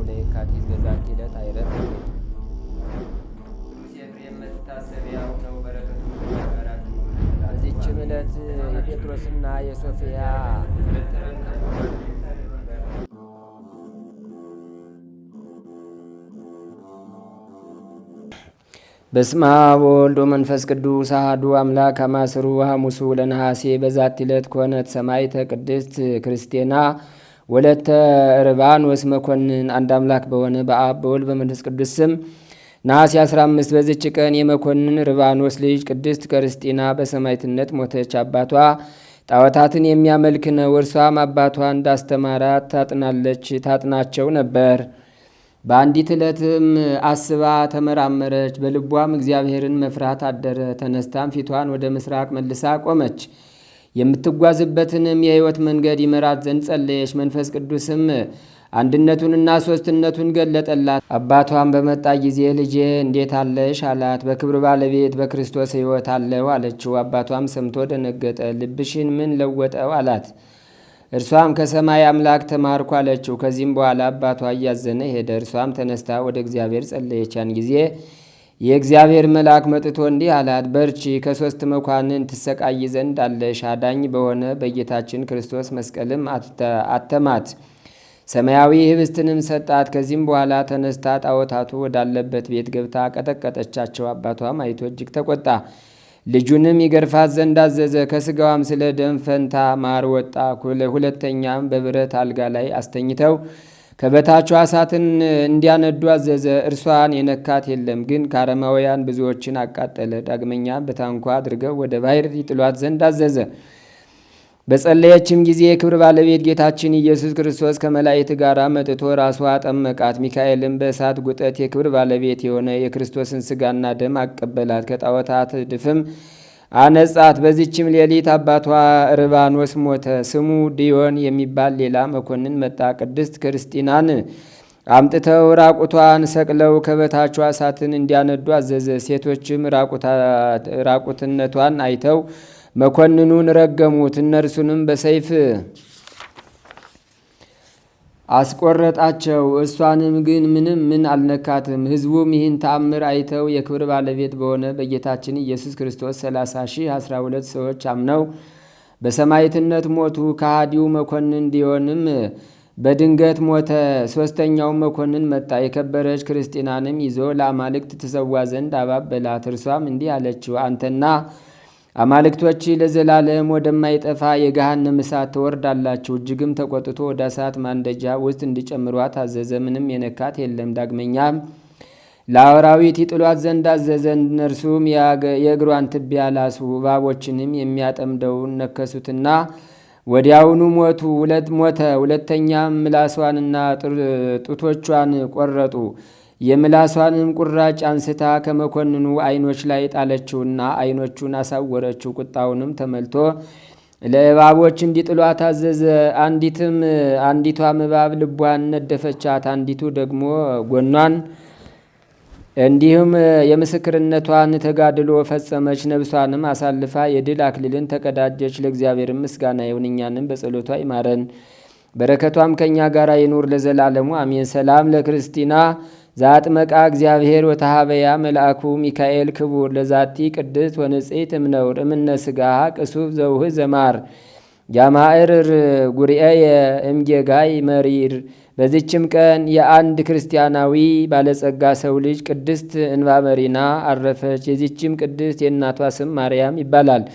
ለየካቲት በዛቲ ዕለት አይረፍ። ቅዱስ ኤፍሬም መታሰቢያው ነው። በረከቱ ጋራት። በዚችም ዕለት የጴጥሮስና የሶፊያ በስመ አብ ወወልድ ወመንፈስ ቅዱስ አሐዱ አምላክ አማስሩ ሐሙሱ ለነሐሴ በዛቲ ዕለት ኮነት ሰማዕተ ቅድስት ክርስቲና ወለተ ርባኖስ መኮንን። አንድ አምላክ በሆነ በአብ በወልድ በመንፈስ ቅዱስ ስም ነሐሴ 15 በዚች ቀን የመኮንን ርባኖስ ልጅ ቅድስት ክርስቲና በሰማዕትነት ሞተች። አባቷ ጣዖታትን የሚያመልክ ነው። እርሷም አባቷ እንዳስተማራት ታጥናቸው ነበር። በአንዲት ዕለትም አስባ ተመራመረች፣ በልቧም እግዚአብሔርን መፍራት አደረ። ተነስታም ፊቷን ወደ ምስራቅ መልሳ ቆመች። የምትጓዝበትንም የሕይወት መንገድ ይመራት ዘንድ ጸለየች። መንፈስ ቅዱስም አንድነቱንና ሦስትነቱን ገለጠላት። አባቷን በመጣ ጊዜ ልጄ እንዴት አለሽ አላት። በክብር ባለቤት በክርስቶስ ሕይወት አለው አለችው። አባቷም ሰምቶ ደነገጠ። ልብሽን ምን ለወጠው አላት። እርሷም ከሰማይ አምላክ ተማርኩ አለችው። ከዚህም በኋላ አባቷ እያዘነ ሄደ። እርሷም ተነስታ ወደ እግዚአብሔር ጸለየች። ያን ጊዜ የእግዚአብሔር መልአክ መጥቶ እንዲህ አላት፣ በርቺ፣ ከሦስት መኳንን ትሰቃይ ዘንድ አለሽ። አዳኝ በሆነ በጌታችን ክርስቶስ መስቀልም አተማት፣ ሰማያዊ ህብስትንም ሰጣት። ከዚህም በኋላ ተነስታ ጣዖታቱ ወዳለበት ቤት ገብታ ቀጠቀጠቻቸው። አባቷም አይቶ እጅግ ተቆጣ። ልጁንም ይገርፋት ዘንድ አዘዘ። ከስጋዋም ስለ ደም ፈንታ ማር ወጣ። ሁለተኛም በብረት አልጋ ላይ አስተኝተው ከበታቿ እሳትን እንዲያነዱ አዘዘ። እርሷን የነካት የለም፣ ግን ከአረማውያን ብዙዎችን አቃጠለ። ዳግመኛ በታንኳ አድርገው ወደ ባሕር ይጥሏት ዘንድ አዘዘ። በጸለየችም ጊዜ የክብር ባለቤት ጌታችን ኢየሱስ ክርስቶስ ከመላእክት ጋር መጥቶ ራሷ ጠመቃት። ሚካኤልም በእሳት ጉጠት የክብር ባለቤት የሆነ የክርስቶስን ስጋና ደም አቀበላት፣ ከጣዖታት ድፍም አነጻት። በዚችም ሌሊት አባቷ ርባኖስ ሞተ። ስሙ ዲዮን የሚባል ሌላ መኮንን መጣ። ቅድስት ክርስቲናን አምጥተው ራቁቷን ሰቅለው ከበታቿ እሳትን እንዲያነዱ አዘዘ። ሴቶችም ራቁትነቷን አይተው መኮንኑን ረገሙት። እነርሱንም በሰይፍ አስቆረጣቸው። እሷንም ግን ምን አልነካትም። ሕዝቡም ይህን ተአምር አይተው የክብር ባለቤት በሆነ በጌታችን ኢየሱስ ክርስቶስ 30,012 ሰዎች አምነው በሰማዕትነት ሞቱ። ከሃዲው መኮንን ዲዮንም በድንገት ሞተ። ሦስተኛው መኮንን መጣ። የከበረች ክርስቲናንም ይዞ ለአማልክት ትሰዋ ዘንድ አባበላት። እርሷም እንዲህ አለችው፣ አንተና አማልክቶች ለዘላለም ወደማይጠፋ የገሃነም እሳት ትወርዳላችሁ። እጅግም ተቆጥቶ ወደ እሳት ማንደጃ ውስጥ እንዲጨምሯት አዘዘ። ምንም የነካት የለም። ዳግመኛም ለአራዊት ይጥሏት ዘንድ አዘዘ። እነርሱም የእግሯን ትቢያ ላሱ። እባቦችንም የሚያጠምደውን ነከሱትና ወዲያውኑ ሞተ። ሁለተኛም ምላሷንና ጡቶቿን ቆረጡ። የምላሷንም ቁራጭ አንስታ ከመኮንኑ ዓይኖች ላይ ጣለችውና ዓይኖቹን አሳወረችው። ቁጣውንም ተመልቶ ለእባቦች እንዲጥሏት አዘዘ። አንዲቷም እባብ ልቧን ነደፈቻት፣ አንዲቱ ደግሞ ጎኗን። እንዲሁም የምስክርነቷን ተጋድሎ ፈጸመች። ነብሷንም አሳልፋ የድል አክሊልን ተቀዳጀች። ለእግዚአብሔር ምስጋና ይሁን፣ እኛንም በጸሎቷ ይማረን፣ በረከቷም ከእኛ ጋር ይኑር ለዘላለሙ አሜን። ሰላም ለክርስቲና ዛጥመቃ እግዚአብሔር ወተሃበያ መልአኩ ሚካኤል ክቡር ለዛቲ ቅድስት ወንጽሕት እምነውር እምነ ስጋሃ ቅሱፍ ዘውህ ዘማር ያማዕርር ጉርኤየ እምጌጋይ መሪር። በዚችም ቀን የአንድ ክርስቲያናዊ ባለጸጋ ሰው ልጅ ቅድስት እንባመሪና አረፈች። የዚችም ቅድስት የእናቷ ስም ማርያም ይባላል።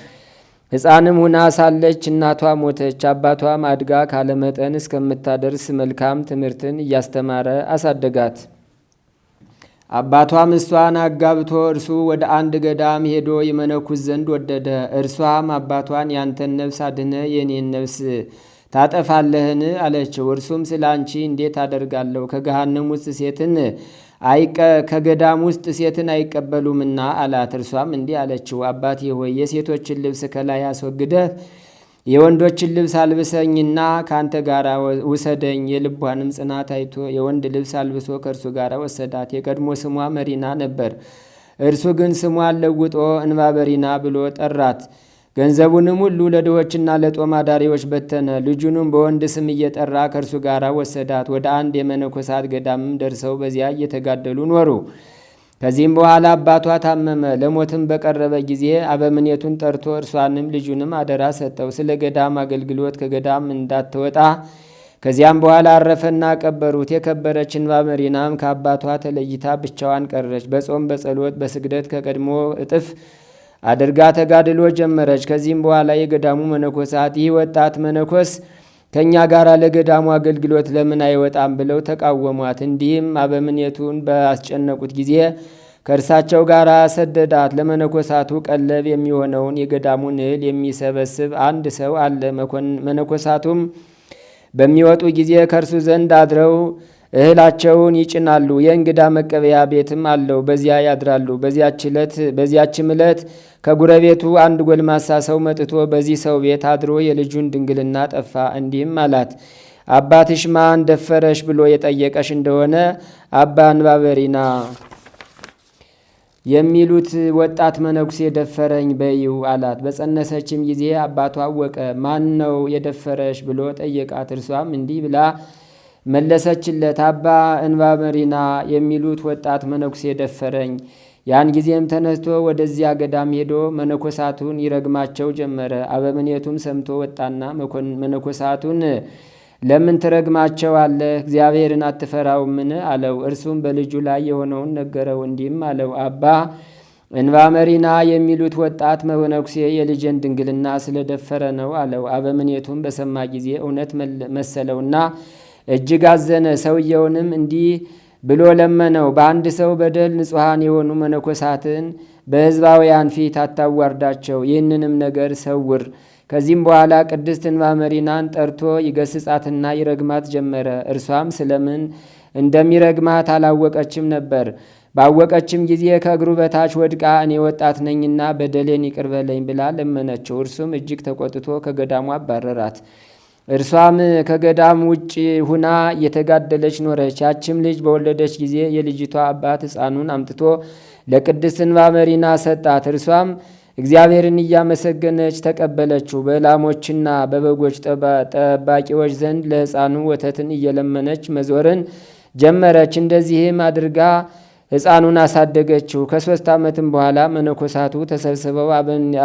ሕፃንም ሁና ሳለች እናቷ ሞተች። አባቷም አድጋ ካለመጠን እስከምታደርስ መልካም ትምህርትን እያስተማረ አሳደጋት። አባቷም እሷን አጋብቶ እርሱ ወደ አንድ ገዳም ሄዶ ይመነኩስ ዘንድ ወደደ። እርሷም አባቷን ያንተን ነፍስ አድነ የኔን ነፍስ ታጠፋለህን አለችው። እርሱም ስለ አንቺ እንዴት አደርጋለሁ? ከገሃነም ውስጥ ከገዳም ውስጥ ሴትን አይቀበሉምና አላት። እርሷም እንዲህ አለችው፣ አባቴ ሆይ የሴቶችን ልብስ ከላይ አስወግደህ የወንዶችን ልብስ አልብሰኝና ከአንተ ጋር ውሰደኝ። የልቧንም ጽናት አይቶ የወንድ ልብስ አልብሶ ከእርሱ ጋር ወሰዳት። የቀድሞ ስሟ መሪና ነበር። እርሱ ግን ስሟን ለውጦ እንባበሪና ብሎ ጠራት። ገንዘቡንም ሁሉ ለድሆችና ለጦም አዳሪዎች በተነ። ልጁንም በወንድ ስም እየጠራ ከእርሱ ጋር ወሰዳት። ወደ አንድ የመነኮሳት ገዳምም ደርሰው በዚያ እየተጋደሉ ኖሩ። ከዚህም በኋላ አባቷ ታመመ። ለሞትም በቀረበ ጊዜ አበምኔቱን ጠርቶ እርሷንም ልጁንም አደራ ሰጠው፣ ስለ ገዳም አገልግሎት ከገዳም እንዳትወጣ። ከዚያም በኋላ አረፈና ቀበሩት። የከበረች እንባመሪናም ከአባቷ ተለይታ ብቻዋን ቀረች። በጾም በጸሎት በስግደት ከቀድሞ እጥፍ አድርጋ ተጋድሎ ጀመረች። ከዚህም በኋላ የገዳሙ መነኮሳት ይህ ወጣት መነኮስ ከእኛ ጋር ለገዳሙ አገልግሎት ለምን አይወጣም ብለው ተቃወሟት። እንዲህም አበምኔቱን ባስጨነቁት ጊዜ ከእርሳቸው ጋር ሰደዳት። ለመነኮሳቱ ቀለብ የሚሆነውን የገዳሙን እህል የሚሰበስብ አንድ ሰው አለ። መነኮሳቱም በሚወጡ ጊዜ ከእርሱ ዘንድ አድረው እህላቸውን ይጭናሉ። የእንግዳ መቀበያ ቤትም አለው፣ በዚያ ያድራሉ። በዚያችም ዕለት ከጉረቤቱ አንድ ጎልማሳ ሰው መጥቶ በዚህ ሰው ቤት አድሮ የልጁን ድንግልና ጠፋ። እንዲህም አላት፣ አባትሽ ማን ደፈረሽ ብሎ የጠየቀሽ እንደሆነ አባ እንባበሪና የሚሉት ወጣት መነኩሴ ደፈረኝ በይው አላት። በጸነሰችም ጊዜ አባቷ አወቀ። ማን ነው የደፈረሽ ብሎ ጠየቃት። እርሷም እንዲህ ብላ መለሰችለት፣ አባ እንባበሪና የሚሉት ወጣት መነኩሴ ደፈረኝ። ያን ጊዜም ተነስቶ ወደዚያ ገዳም ሄዶ መነኮሳቱን ይረግማቸው ጀመረ። አበምኔቱም ሰምቶ ወጣና መነኮሳቱን ለምን ትረግማቸዋለህ? እግዚአብሔርን አትፈራውምን? አለው። እርሱም በልጁ ላይ የሆነውን ነገረው። እንዲህም አለው፣ አባ እንባመሪና የሚሉት ወጣት መነኩሴ የልጄን ድንግልና ስለደፈረ ነው አለው። አበምኔቱም በሰማ ጊዜ እውነት መሰለውና እጅግ አዘነ። ሰውየውንም እንዲህ ብሎ ለመነው፣ በአንድ ሰው በደል ንጹሐን የሆኑ መነኮሳትን በሕዝባውያን ፊት አታዋርዳቸው፣ ይህንንም ነገር ሰውር። ከዚህም በኋላ ቅድስት እንባመሪናን ጠርቶ ይገስጻትና ይረግማት ጀመረ። እርሷም ስለምን እንደሚረግማት አላወቀችም ነበር። ባወቀችም ጊዜ ከእግሩ በታች ወድቃ እኔ ወጣት ነኝና በደሌን ይቅር በለኝ ብላ ለመነችው። እርሱም እጅግ ተቆጥቶ ከገዳሙ አባረራት። እርሷም ከገዳም ውጭ ሁና እየተጋደለች ኖረች። ያችም ልጅ በወለደች ጊዜ የልጅቷ አባት ሕፃኑን አምጥቶ ለቅድስት እንባመሪና ሰጣት። እርሷም እግዚአብሔርን እያመሰገነች ተቀበለችው። በላሞችና በበጎች ጠባቂዎች ዘንድ ለሕፃኑ ወተትን እየለመነች መዞርን ጀመረች። እንደዚህም አድርጋ ሕፃኑን አሳደገችው። ከ3 ዓመትም በኋላ መነኮሳቱ ተሰብስበው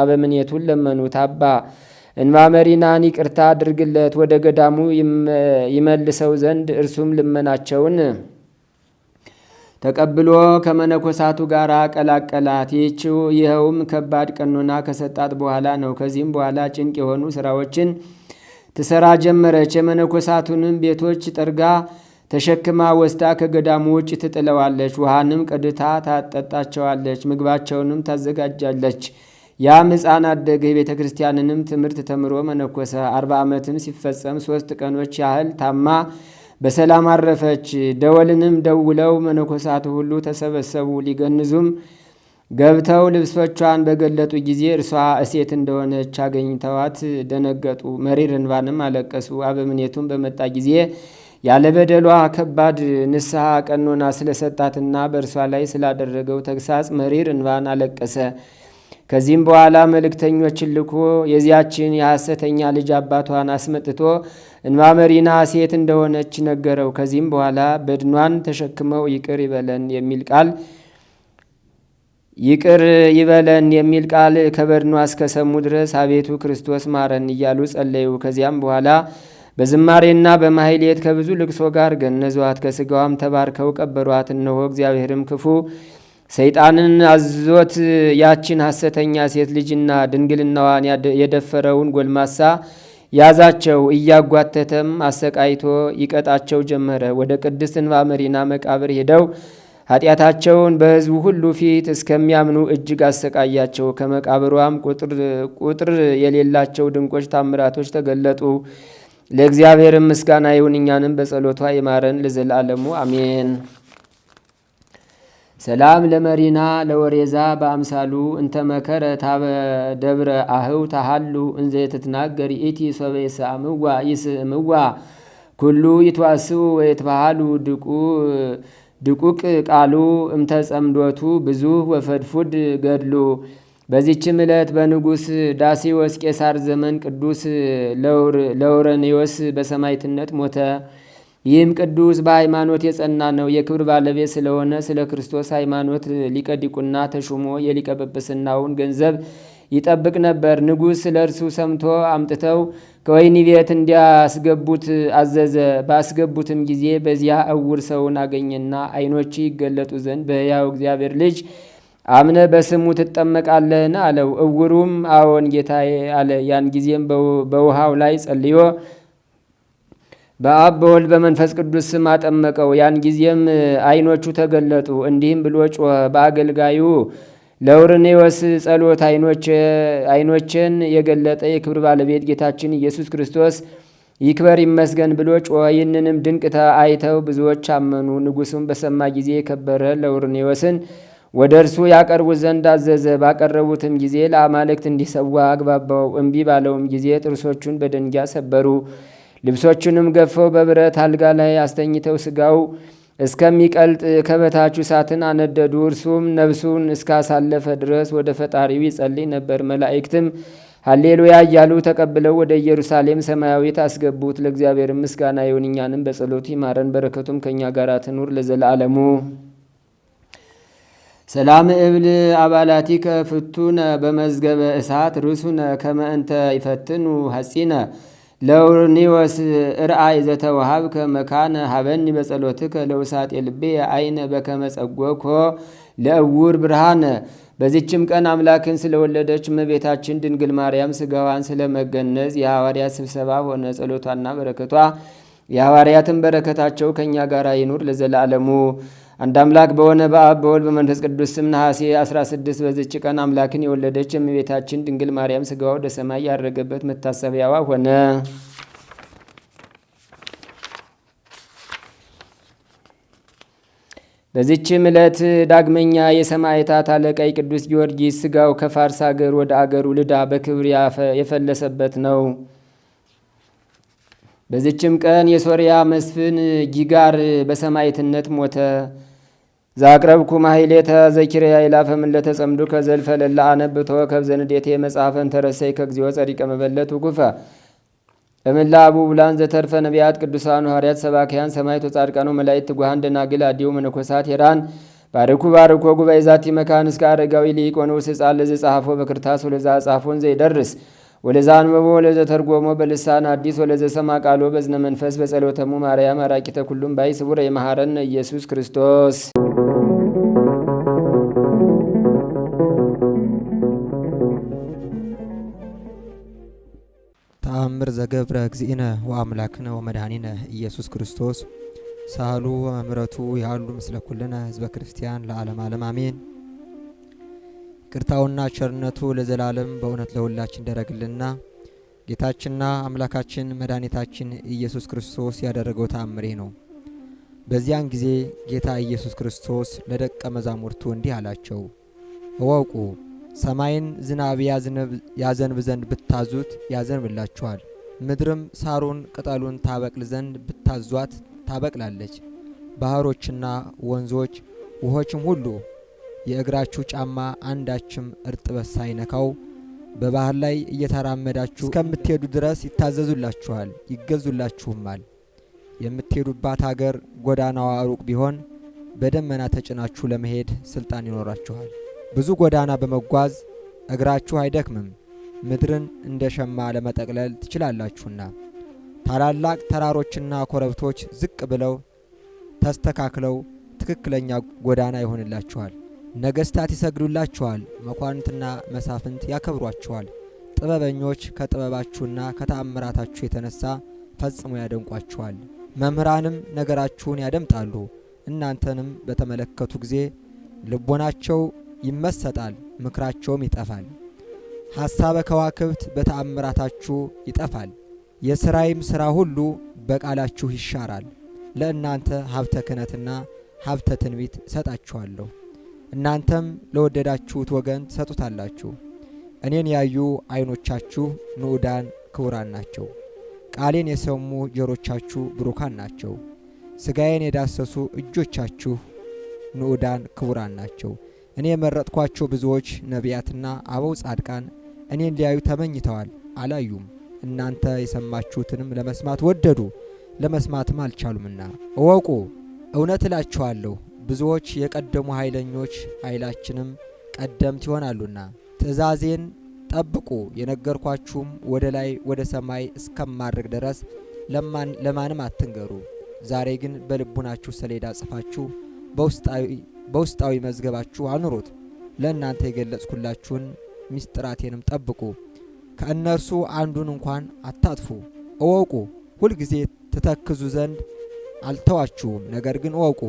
አበምኔቱን ለመኑት፣ አባ እንባመሪናን ይቅርታ አድርግለት፣ ወደ ገዳሙ ይመልሰው ዘንድ። እርሱም ልመናቸውን ተቀብሎ ከመነኮሳቱ ጋር ቀላቀላት። ይኸውም ከባድ ቀኖና ከሰጣት በኋላ ነው። ከዚህም በኋላ ጭንቅ የሆኑ ስራዎችን ትሰራ ጀመረች። የመነኮሳቱንም ቤቶች ጠርጋ ተሸክማ ወስዳ ከገዳሙ ውጭ ትጥለዋለች። ውሃንም ቀድታ ታጠጣቸዋለች። ምግባቸውንም ታዘጋጃለች። ያም ሕፃን አደገ። የቤተ ክርስቲያንንም ትምህርት ተምሮ መነኮሰ። 40 ዓመትም ሲፈጸም 3 ቀኖች ያህል ታማ በሰላም አረፈች። ደወልንም ደውለው መነኮሳቱ ሁሉ ተሰበሰቡ። ሊገንዙም ገብተው ልብሶቿን በገለጡ ጊዜ እርሷ እሴት እንደሆነች አገኝተዋት ደነገጡ። መሪር እንባንም አለቀሱ። አበምኔቱም በመጣ ጊዜ ያለ በደሏ ከባድ ንስሐ ቀኖና ስለሰጣትና በእርሷ ላይ ስላደረገው ተግሳጽ መሪር እንባን አለቀሰ። ከዚህም በኋላ መልእክተኞችን ልኮ የዚያችን የሐሰተኛ ልጅ አባቷን አስመጥቶ እንባመሪና ሴት እንደሆነች ነገረው። ከዚህም በኋላ በድኗን ተሸክመው ይቅር ይበለን የሚል ቃል ከበድኗ እስከሰሙ ድረስ አቤቱ ክርስቶስ ማረን እያሉ ጸለዩ። ከዚያም በኋላ በዝማሬና በማሕሌት ከብዙ ልቅሶ ጋር ገነዟት። ከሥጋዋም ተባርከው ቀበሯት። እነሆ እግዚአብሔርም ክፉ ሰይጣንን አዞት ያችን ሐሰተኛ ሴት ልጅና ድንግልናዋን የደፈረውን ጎልማሳ ያዛቸው። እያጓተተም አሰቃይቶ ይቀጣቸው ጀመረ። ወደ ቅድስት እንባመሪና መቃብር ሄደው ኃጢአታቸውን በሕዝቡ ሁሉ ፊት እስከሚያምኑ እጅግ አሰቃያቸው። ከመቃብሯም ቁጥር የሌላቸው ድንቆች ታምራቶች ተገለጡ። ለእግዚአብሔርም ምስጋና ይሁን፣ እኛንም በጸሎቷ ይማረን ለዘላለሙ አሜን። ሰላም ለመሪና ለወሬዛ በአምሳሉ እንተ መከረ ታበ ደብረ አህው ታሃሉ እንዘ የትትናገር ኢቲ ሶበ ይስእምዋ ኩሉ ይትዋስው ወየትባሃሉ ድቁቅ ቃሉ እምተጸምዶቱ ብዙ ወፈድፉድ ገድሉ በዚችም ዕለት በንጉሥ ዳሲዎስ ቄሳር ዘመን ቅዱስ ለውረኔዎስ በሰማዕትነት ሞተ። ይህም ቅዱስ በሃይማኖት የጸና ነው። የክብር ባለቤት ስለሆነ ስለ ክርስቶስ ሃይማኖት ሊቀ ዲቁና ተሹሞ የሊቀ ጵጵስናውን ገንዘብ ይጠብቅ ነበር። ንጉሥ ስለ እርሱ ሰምቶ አምጥተው ከወህኒ ቤት እንዲያስገቡት አዘዘ። ባስገቡትም ጊዜ በዚያ እውር ሰውን አገኘና ዓይኖች ይገለጡ ዘንድ በሕያው እግዚአብሔር ልጅ አምነ በስሙ ትጠመቃለህን? አለው። እውሩም አዎን ጌታዬ አለ። ያን ጊዜም በውሃው ላይ ጸልዮ በአብ በወልድ በመንፈስ ቅዱስ ስም አጠመቀው። ያን ጊዜም ዓይኖቹ ተገለጡ። እንዲህም ብሎ ጮኸ። በአገልጋዩ ለውርኔዎስ ጸሎት ዓይኖችን የገለጠ የክብር ባለቤት ጌታችን ኢየሱስ ክርስቶስ ይክበር ይመስገን ብሎ ጮኸ። ይህንንም ድንቅ አይተው ብዙዎች አመኑ። ንጉሡም በሰማ ጊዜ የከበረ ለውርኔዎስን ወደ እርሱ ያቀርቡት ዘንድ አዘዘ። ባቀረቡትም ጊዜ ለአማልክት እንዲሰዋ አግባባው። እምቢ ባለውም ጊዜ ጥርሶቹን በደንጊያ ሰበሩ። ልብሶቹንም ገፈው በብረት አልጋ ላይ አስተኝተው ስጋው እስከሚቀልጥ ከበታቹ እሳትን አነደዱ። እርሱም ነፍሱን እስካሳለፈ ድረስ ወደ ፈጣሪው ይጸልይ ነበር። መላእክትም ሃሌሉያ እያሉ ተቀብለው ወደ ኢየሩሳሌም ሰማያዊት አስገቡት። ለእግዚአብሔር ምስጋና ይሁን፣ እኛንም በጸሎቱ ይማረን፣ በረከቱም ከእኛ ጋር ትኑር ለዘላለሙ። ሰላም እብል አባላቲከ ፍቱነ በመዝገበ እሳት ርሱነ ከመእንተ ይፈትኑ ሐጺነ ለውርኒወስ ርአይ ዘተወሃብከ መካነ ሀበኒ በጸሎትከ ለውሳጤ ልቤ አይነ በከመ ጸጎኮ ለእውር ብርሃነ። በዚችም ቀን አምላክን ስለወለደች እመቤታችን ድንግል ማርያም ስጋዋን ስለመገነዝ የሐዋርያት ስብሰባ ሆነ። ጸሎቷና በረከቷ የሐዋርያትን በረከታቸው ከእኛ ጋር ይኑር ለዘላለሙ። አንድ አምላክ በሆነ በአብ በወልድ በመንፈስ ቅዱስ ስም ነሐሴ 16 በዚች ቀን አምላክን የወለደች እመቤታችን ድንግል ማርያም ስጋዋ ወደ ሰማይ ያረገበት መታሰቢያዋ ሆነ። በዚችም ዕለት ዳግመኛ የሰማዕታት አለቃ ቅዱስ ጊዮርጊስ ስጋው ከፋርስ አገር ወደ አገሩ ልዳ በክብር የፈለሰበት ነው። በዚችም ቀን የሶርያ መስፍን ጊጋር በሰማዕትነት ሞተ። ዛቅረብኩ ማሕሌተ ዘኪርያ ይላፈምን ለተጸምዱ ከዘልፈ ለላ አነብቶ ከብዘንዴቴ መጽሐፈን ተረሰይ ከግዚኦ ጸሪቀ መበለት ውጉፈ እምላ አቡ ብላን ዘተርፈ ነቢያት ቅዱሳን ሐዋርያት ሰባክያን ሰማዕት ወጻድቃኑ መላእክት ትጉሃን ደናግል አዲው መነኮሳት ሄራን ባርኩ ባርኮ ጉባኤ ዛቲ መካን እስከ አረጋዊ ሊቅ ወንዑስ ሕፃን ለዘ ጻፎ በክርታስ ወለዛ ጻፎን ዘይደርስ ወለዛ አንበቦ ወለዘ ተርጎሞ በልሳን አዲስ ወለዘ ሰማ ቃሎ በዝነ መንፈስ በጸሎተሙ ማርያም አራቂተ ኩሉም ባይ ስቡረ የመሐረነ ኢየሱስ ክርስቶስ። ተአምር ዘገብረ እግዚእነ ወአምላክነ ወመድኃኒነ ኢየሱስ ክርስቶስ ሳህሉ ወመምረቱ ያሉ ምስለ ኩልነ ህዝበ ክርስቲያን ለዓለም ዓለም አሜን። ቅርታውና ቸርነቱ ለዘላለም በእውነት ለሁላችን ደረግልና ጌታችንና አምላካችን መድኃኒታችን ኢየሱስ ክርስቶስ ያደረገው ተአምሬ ነው። በዚያን ጊዜ ጌታ ኢየሱስ ክርስቶስ ለደቀ መዛሙርቱ እንዲህ አላቸው፣ እወቁ ሰማይን ዝናብ ያዘንብ ዘንድ ብታዙት ያዘንብላችኋል። ምድርም ሳሩን ቅጠሉን ታበቅል ዘንድ ብታዟት ታበቅላለች። ባህሮችና ወንዞች ውሆችም ሁሉ የእግራችሁ ጫማ አንዳችም እርጥበት ሳይነካው በባህር ላይ እየተራመዳችሁ እስከምትሄዱ ድረስ ይታዘዙላችኋል፣ ይገዙላችሁማል። የምትሄዱባት ሀገር ጎዳናዋ ሩቅ ቢሆን በደመና ተጭናችሁ ለመሄድ ስልጣን ይኖራችኋል። ብዙ ጎዳና በመጓዝ እግራችሁ አይደክምም። ምድርን እንደ ሸማ ለመጠቅለል ትችላላችሁና። ታላላቅ ተራሮችና ኮረብቶች ዝቅ ብለው ተስተካክለው ትክክለኛ ጎዳና ይሆንላችኋል። ነገስታት ይሰግዱላችኋል፣ መኳንንትና መሳፍንት ያከብሯችኋል። ጥበበኞች ከጥበባችሁና ከተአምራታችሁ የተነሳ ፈጽሞ ያደንቋችኋል። መምህራንም ነገራችሁን ያደምጣሉ። እናንተንም በተመለከቱ ጊዜ ልቦናቸው ይመሰጣል፣ ምክራቸውም ይጠፋል። ሐሳበ ከዋክብት በተአምራታችሁ ይጠፋል። የሥራይም ሥራ ሁሉ በቃላችሁ ይሻራል። ለእናንተ ሀብተ ክህነትና ሀብተ ትንቢት እሰጣችኋለሁ። እናንተም ለወደዳችሁት ወገን ትሰጡታላችሁ። እኔን ያዩ ዓይኖቻችሁ ንዑዳን ክቡራን ናቸው። ቃሌን የሰሙ ጆሮቻችሁ ብሩካን ናቸው። ሥጋዬን የዳሰሱ እጆቻችሁ ንዑዳን ክቡራን ናቸው። እኔ የመረጥኳቸው ብዙዎች ነቢያትና አበው ጻድቃን እኔን ሊያዩ ተመኝተዋል፣ አላዩም። እናንተ የሰማችሁትንም ለመስማት ወደዱ፣ ለመስማትም አልቻሉምና። እወቁ፣ እውነት እላችኋለሁ ብዙዎች የቀደሙ ኃይለኞች ኃይላችንም ቀደምት ይሆናሉና። ትእዛዜን ጠብቁ፣ የነገርኳችሁም ወደ ላይ ወደ ሰማይ እስከማድረግ ድረስ ለማንም አትንገሩ። ዛሬ ግን በልቡናችሁ ሰሌዳ ጽፋችሁ በውስጣዊ መዝገባችሁ አኑሩት። ለእናንተ የገለጽኩላችሁን ምስጢራቴንም ጠብቁ። ከእነርሱ አንዱን እንኳን አታጥፉ። እወቁ፣ ሁልጊዜ ትተክዙ ዘንድ አልተዋችሁም። ነገር ግን እወቁ፣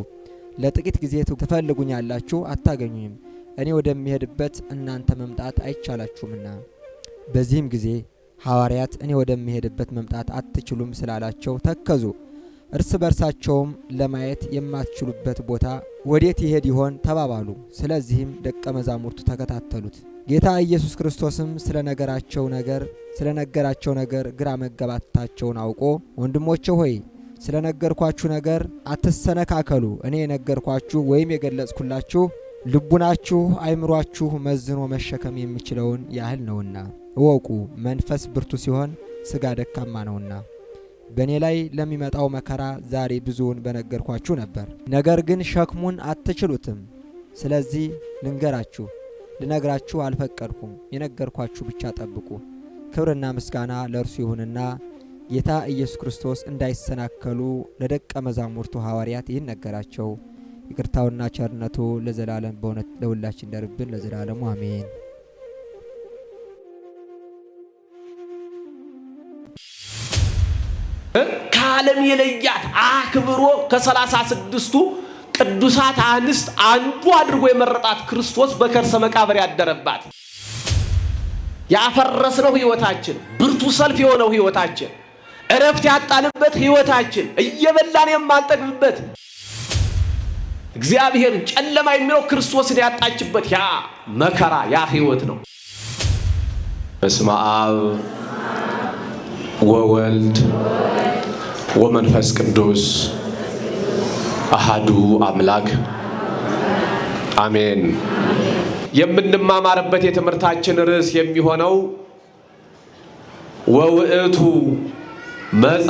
ለጥቂት ጊዜ ትፈልጉኛላችሁ፣ አታገኙኝም። እኔ ወደሚሄድበት እናንተ መምጣት አይቻላችሁምና። በዚህም ጊዜ ሐዋርያት እኔ ወደሚሄድበት መምጣት አትችሉም ስላላቸው ተከዙ። እርስ በርሳቸውም ለማየት የማትችሉበት ቦታ ወዴት ይሄድ ይሆን ተባባሉ። ስለዚህም ደቀ መዛሙርቱ ተከታተሉት። ጌታ ኢየሱስ ክርስቶስም ስለነገራቸው ነገር ግራ መጋባታቸውን አውቆ ወንድሞቼ ሆይ ስለነገርኳችሁ ነገር አትሰነካከሉ። እኔ የነገርኳችሁ ወይም የገለጽኩላችሁ ልቡናችሁ አይምሯችሁ መዝኖ መሸከም የሚችለውን ያህል ነውና። እወቁ፣ መንፈስ ብርቱ ሲሆን ሥጋ ደካማ ነውና። በእኔ ላይ ለሚመጣው መከራ ዛሬ ብዙውን በነገርኳችሁ ነበር፣ ነገር ግን ሸክሙን አትችሉትም። ስለዚህ ልነግራችሁ አልፈቀድኩም። የነገርኳችሁ ብቻ ጠብቁ። ክብርና ምስጋና ለእርሱ ይሁንና ጌታ ኢየሱስ ክርስቶስ እንዳይሰናከሉ ለደቀ መዛሙርቱ ሐዋርያት ይህን ነገራቸው። ይቅርታውና ቸርነቱ ለዘላለም በእውነት ለሁላችን ይደርብን ለዘላለሙ አሜን። ከዓለም የለያት አክብሮ ከ36ቱ ቅዱሳት አንስት አንዱ አድርጎ የመረጣት ክርስቶስ በከርሰ መቃብር ያደረባት ያፈረስነው ሕይወታችን፣ ብርቱ ሰልፍ የሆነው ሕይወታችን፣ እረፍት ያጣንበት ሕይወታችን፣ እየበላን የማንጠግብበት እግዚአብሔር ጨለማ የሚለው ክርስቶስን ያጣችበት ያ መከራ ያ ሕይወት ነው። በስመ አብ ወወልድ ወመንፈስ ቅዱስ አሃዱ አምላክ አሜን። የምንማማርበት የትምህርታችን ርዕስ የሚሆነው ወውእቱ መጻ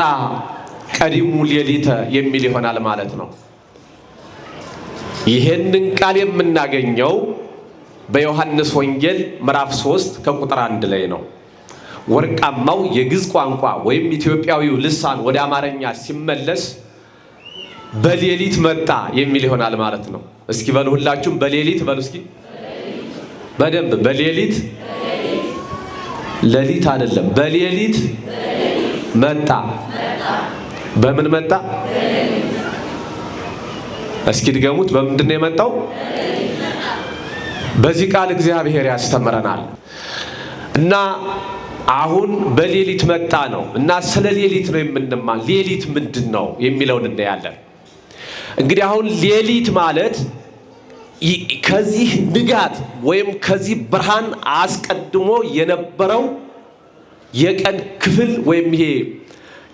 ቀዲሙ ሌሊተ የሚል ይሆናል ማለት ነው። ይሄንን ቃል የምናገኘው በዮሐንስ ወንጌል ምዕራፍ 3 ከቁጥር 1 ላይ ነው። ወርቃማው የግዕዝ ቋንቋ ወይም ኢትዮጵያዊው ልሳን ወደ አማርኛ ሲመለስ በሌሊት መጣ የሚል ይሆናል ማለት ነው። እስኪ በሉ ሁላችሁም በሌሊት በሉ እስኪ በደንብ በሌሊት ሌሊት አይደለም በሌሊት መጣ። በምን መጣ? እስኪ ድገሙት። በምንድን ነው የመጣው? በዚህ ቃል እግዚአብሔር ያስተምረናል እና አሁን በሌሊት መጣ ነው እና ስለ ሌሊት ነው የምንማር። ሌሊት ምንድን ነው የሚለውን እናያለን። እንግዲህ አሁን ሌሊት ማለት ከዚህ ንጋት ወይም ከዚህ ብርሃን አስቀድሞ የነበረው የቀን ክፍል ወይም ይሄ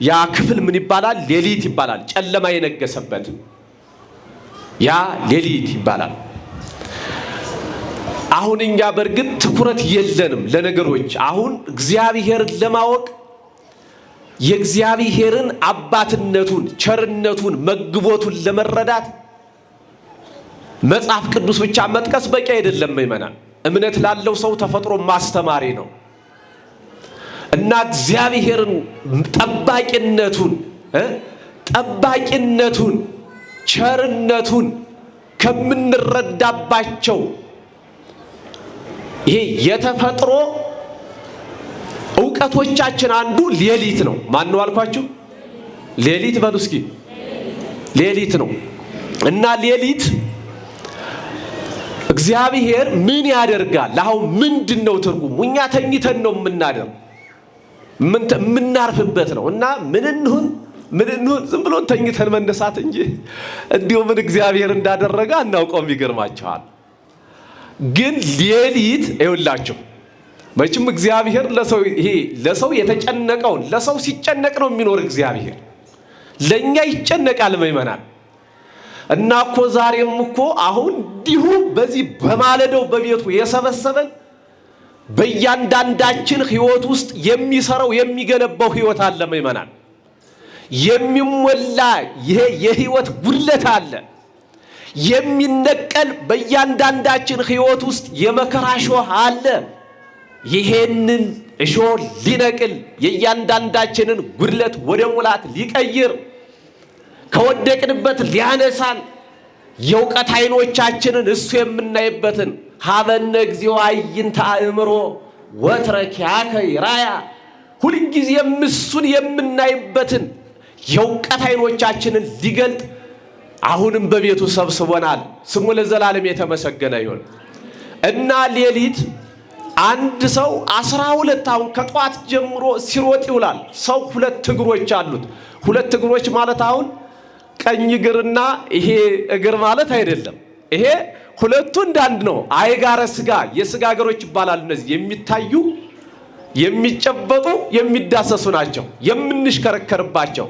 ያ ክፍል ምን ይባላል? ሌሊት ይባላል። ጨለማ የነገሰበት ያ ሌሊት ይባላል። አሁን እኛ በእርግጥ ትኩረት የለንም ለነገሮች። አሁን እግዚአብሔርን ለማወቅ የእግዚአብሔርን አባትነቱን፣ ቸርነቱን፣ መግቦቱን ለመረዳት መጽሐፍ ቅዱስ ብቻ መጥቀስ በቂ አይደለም። ምእመናን፣ እምነት ላለው ሰው ተፈጥሮ ማስተማሪ ነው እና እግዚአብሔርን ጠባቂነቱን ቸርነቱን ከምንረዳባቸው ይሄ የተፈጥሮ ዕውቀቶቻችን አንዱ ሌሊት ነው። ማን ነው አልኳችሁ? ሌሊት በሉ እስኪ። ሌሊት ነው እና ሌሊት እግዚአብሔር ምን ያደርጋል? አሁን ምንድነው ትርጉሙ? እኛ ተኝተን ነው የምናርፍበት ነው እና ምን እንሁን ዝም ብሎን ተኝተን መነሳት እንጂ እንዲሁ ምን እግዚአብሔር እንዳደረገ አናውቀውም። ይገርማችኋል። ግን ሌሊት ይኸውላችሁ መቼም እግዚአብሔር ለሰው የተጨነቀውን ለሰው ሲጨነቅ ነው የሚኖር። እግዚአብሔር ለኛ ይጨነቃል። ምእመናን እና እኮ ዛሬም እኮ አሁን እንዲሁ በዚህ በማለዳው በቤቱ የሰበሰበን በእያንዳንዳችን ሕይወት ውስጥ የሚሰራው የሚገነባው ሕይወት አለ። ምእመናን የሚሞላ ይሄ የሕይወት ጉድለት አለ። የሚነቀል በእያንዳንዳችን ሕይወት ውስጥ የመከራ እሾህ አለ። ይሄንን እሾህ ሊነቅል የእያንዳንዳችንን ጉድለት ወደ ሙላት ሊቀይር ከወደቅንበት ሊያነሳን የእውቀት ዓይኖቻችንን እሱ የምናይበትን ሀበነ እግዚኦ አዕይንተ አእምሮ ወትረኪያከ ይራያ ሁልጊዜም እሱን የምናይበትን የእውቀት ዓይኖቻችንን ሊገልጥ አሁንም በቤቱ ሰብስቦናል። ስሙ ለዘላለም የተመሰገነ ይሁን። እና ሌሊት አንድ ሰው 12 አሁን ከጧት ጀምሮ ሲሮጥ ይውላል። ሰው 2 እግሮች አሉት። 2 እግሮች ማለት አሁን ቀኝ እግርና ይሄ እግር ማለት አይደለም። ይሄ ሁለቱ እንዳንድ ነው። አይጋረ ስጋ የስጋ እግሮች ይባላሉ። እነዚህ የሚታዩ የሚጨበጡ የሚዳሰሱ ናቸው፣ የምንሽከረከርባቸው።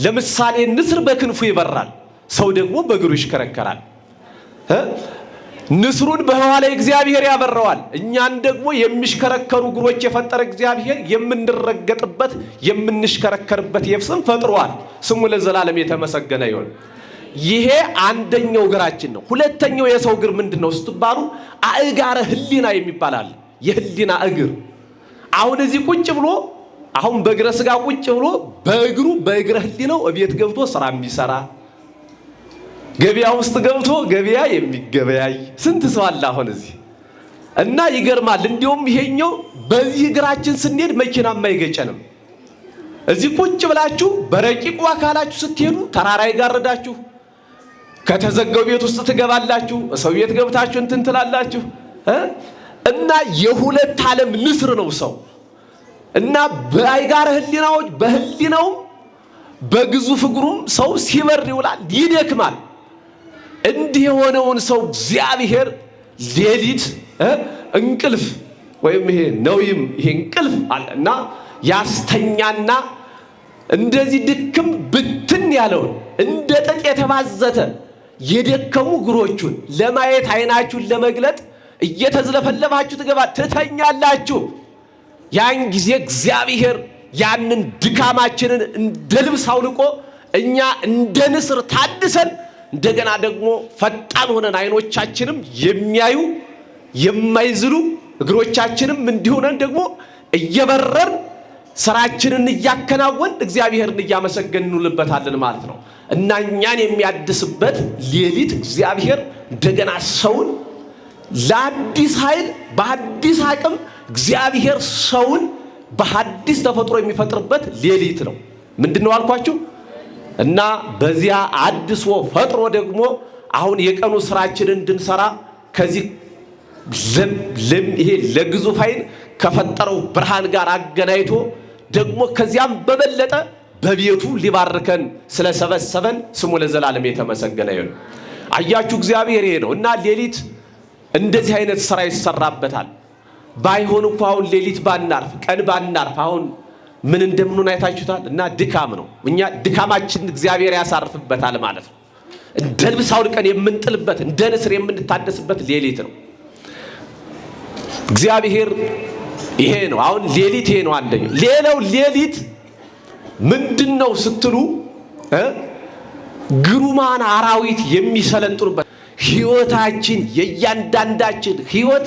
ለምሳሌ ንስር በክንፉ ይበራል፣ ሰው ደግሞ በእግሩ ይሽከረከራል። ንስሩን በህዋ ላይ እግዚአብሔር ያበረዋል። እኛን ደግሞ የሚሽከረከሩ እግሮች የፈጠረ እግዚአብሔር የምንረገጥበት የምንሽከረከርበት የብስም ፈጥሯል። ስሙ ለዘላለም የተመሰገነ ይሁን። ይሄ አንደኛው እግራችን ነው። ሁለተኛው የሰው እግር ምንድነው ስትባሉ አእጋረ ህሊና የሚባላል። የህሊና እግር አሁን እዚህ ቁጭ ብሎ አሁን በእግረ ስጋ ቁጭ ብሎ በእግሩ በእግረ ህሊናው እቤት ገብቶ ስራ የሚሰራ ገበያ ውስጥ ገብቶ ገበያ የሚገበያይ ስንት ሰው አለ አሁን እዚህ። እና ይገርማል። እንዲሁም ይሄኛው በዚህ እግራችን ስንሄድ መኪናም አይገጨንም። እዚህ ቁጭ ብላችሁ በረቂቁ አካላችሁ ስትሄዱ ተራራ ይጋርዳችሁ፣ ከተዘጋው ቤት ውስጥ ትገባላችሁ፣ ሰው ቤት ገብታችሁ እንትን ትላላችሁ። እና የሁለት ዓለም ንስር ነው ሰው። እና በአይጋረ ህሊናዎች በህሊናው በግዙፍ እግሩም ሰው ሲበር ይውላል፣ ይደክማል። እንዲህ የሆነውን ሰው እግዚአብሔር ሌሊት እንቅልፍ ወይም ይሄ ነውይም ይሄ እንቅልፍ አለና ያስተኛና እንደዚህ ድክም ብትን ያለውን እንደ ጥጥ የተባዘተ የደከሙ እግሮቹን ለማየት ዓይናችሁን ለመግለጥ እየተዝለፈለፋችሁ ትተኛላችሁ። ያን ጊዜ እግዚአብሔር ያንን ድካማችንን እንደ ልብስ አውልቆ እኛ እንደ ንስር ታድሰን እንደገና ደግሞ ፈጣን ሆነን ዓይኖቻችንም የሚያዩ የማይዝሉ እግሮቻችንም እንዲሆነን ደግሞ እየበረርን ስራችንን እያከናወን እግዚአብሔርን እያመሰገንን እንውልበታለን ማለት ነው። እና እኛን የሚያድስበት ሌሊት እግዚአብሔር እንደገና ሰውን ለአዲስ ኃይል በአዲስ አቅም እግዚአብሔር ሰውን በሐዲስ ተፈጥሮ የሚፈጥርበት ሌሊት ነው። ምንድነው አልኳችሁ? እና በዚያ አድሶ ፈጥሮ ደግሞ አሁን የቀኑ ስራችንን እንድንሰራ ከዚህ ይሄ ለግዙፍ ኃይል ከፈጠረው ብርሃን ጋር አገናኝቶ ደግሞ ከዚያም በበለጠ በቤቱ ሊባርከን ስለሰበሰበን ስሙ ለዘላለም የተመሰገነ ይሁን። አያችሁ እግዚአብሔር ይሄ ነው። እና ሌሊት እንደዚህ አይነት ስራ ይሰራበታል። ባይሆን እንኳን አሁን ሌሊት ባናርፍ ቀን ባናርፍ አሁን ምን እንደምንሆን አይታችሁታል። እና ድካም ነው። እኛ ድካማችን እግዚአብሔር ያሳርፍበታል ማለት ነው። እንደ ልብስ አውልቀን የምንጥልበት እንደ ንስር የምንታደስበት ሌሊት ነው እግዚአብሔር። ይሄ ነው አሁን ሌሊት ይሄ ነው አንደኛው። ሌላው ሌሊት ምንድነው ስትሉ ግሩማን አራዊት የሚሰለጥኑበት ህይወታችን የእያንዳንዳችን ህይወት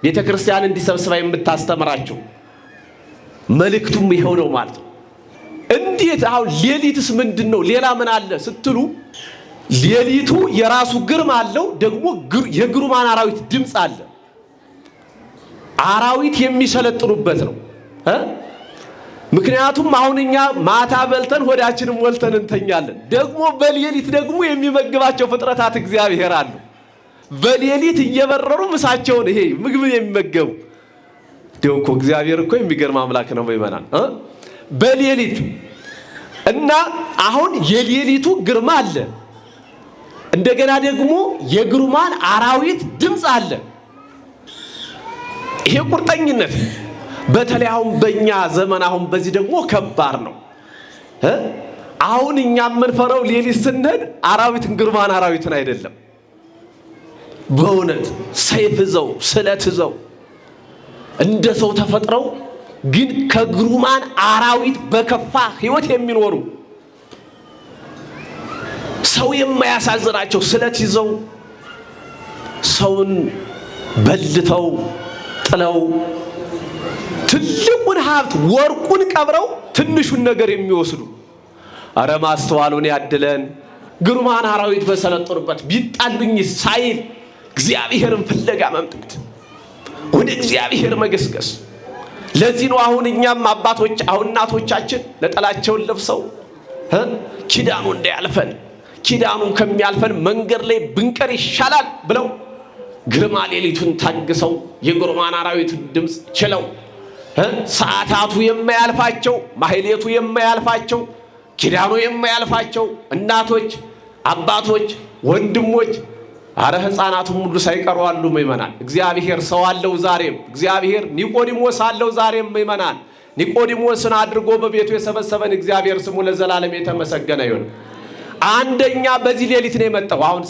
ቤተክርስቲያን እንዲሰብስባ የምታስተምራቸው መልእክቱም ይሄው ነው ማለት ነው። እንዴት አሁን ሌሊትስ ምንድነው ሌላ ምን አለ ስትሉ ሌሊቱ የራሱ ግርማ አለው። ደግሞ የግሩማን አራዊት ድምፅ አለ። አራዊት የሚሰለጥኑበት ነው። ምክንያቱም አሁን እኛ ማታ በልተን ሆዳችንን ሞልተን እንተኛለን። ደግሞ በሌሊት ደግሞ የሚመግባቸው ፍጥረታት እግዚአብሔር አሉ። በሌሊት እየበረሩ ምሳቸውን ይሄ ምግብ የሚመገቡ ደውኮ እግዚአብሔር እኮ የሚገርም አምላክ ነው ይመናል በሌሊት። እና አሁን የሌሊቱ ግርማ አለ። እንደገና ደግሞ የግሩማን አራዊት ድምፅ አለ። ይሄ ቁርጠኝነት በተለይ አሁን በእኛ ዘመን አሁን በዚህ ደግሞ ከባድ ነው። አሁን እኛ የምንፈራው ሌሊት ስንሄድ አራዊትን ግርማን አራዊትን አይደለም። በእውነት ሰይፍ ይዘው ስለት ይዘው እንደ ሰው ተፈጥረው ግን ከግሩማን አራዊት በከፋ ሕይወት የሚኖሩ ሰው የማያሳዝናቸው ስለት ይዘው ሰውን በልተው ጥለው ትልቁን ሀብት ወርቁን ቀብረው ትንሹን ነገር የሚወስዱ አረ ማስተዋሉን ያድለን። ግሩማን አራዊት በሰለጠኑበት ቢጣሉኝ ሳይል እግዚአብሔርን ፍለጋ መምጣት፣ ወደ እግዚአብሔር መገስገስ። ለዚህ ነው አሁን እኛም አባቶች አሁን እናቶቻችን ነጠላቸውን ለብሰው ኪዳኑ እንዳያልፈን ኪዳኑ ከሚያልፈን መንገድ ላይ ብንቀር ይሻላል ብለው ግርማ ሌሊቱን ታግሰው የግሩማን አራዊትን ድምፅ ችለው ሰዓታቱ የማያልፋቸው ማህሌቱ የማያልፋቸው ኪዳኑ የማያልፋቸው እናቶች፣ አባቶች፣ ወንድሞች አረ ሕፃናቱም ሁሉ ሳይቀሩ አሉ ምእመናን። እግዚአብሔር ሰው አለው ዛሬም። እግዚአብሔር ኒቆዲሞስ አለው ዛሬም ምእመናን። ኒቆዲሞስን አድርጎ በቤቱ የሰበሰበን እግዚአብሔር ስሙ ለዘላለም የተመሰገነ ይሁን። አንደኛ በዚህ ሌሊት ነው የመጣው። አሁን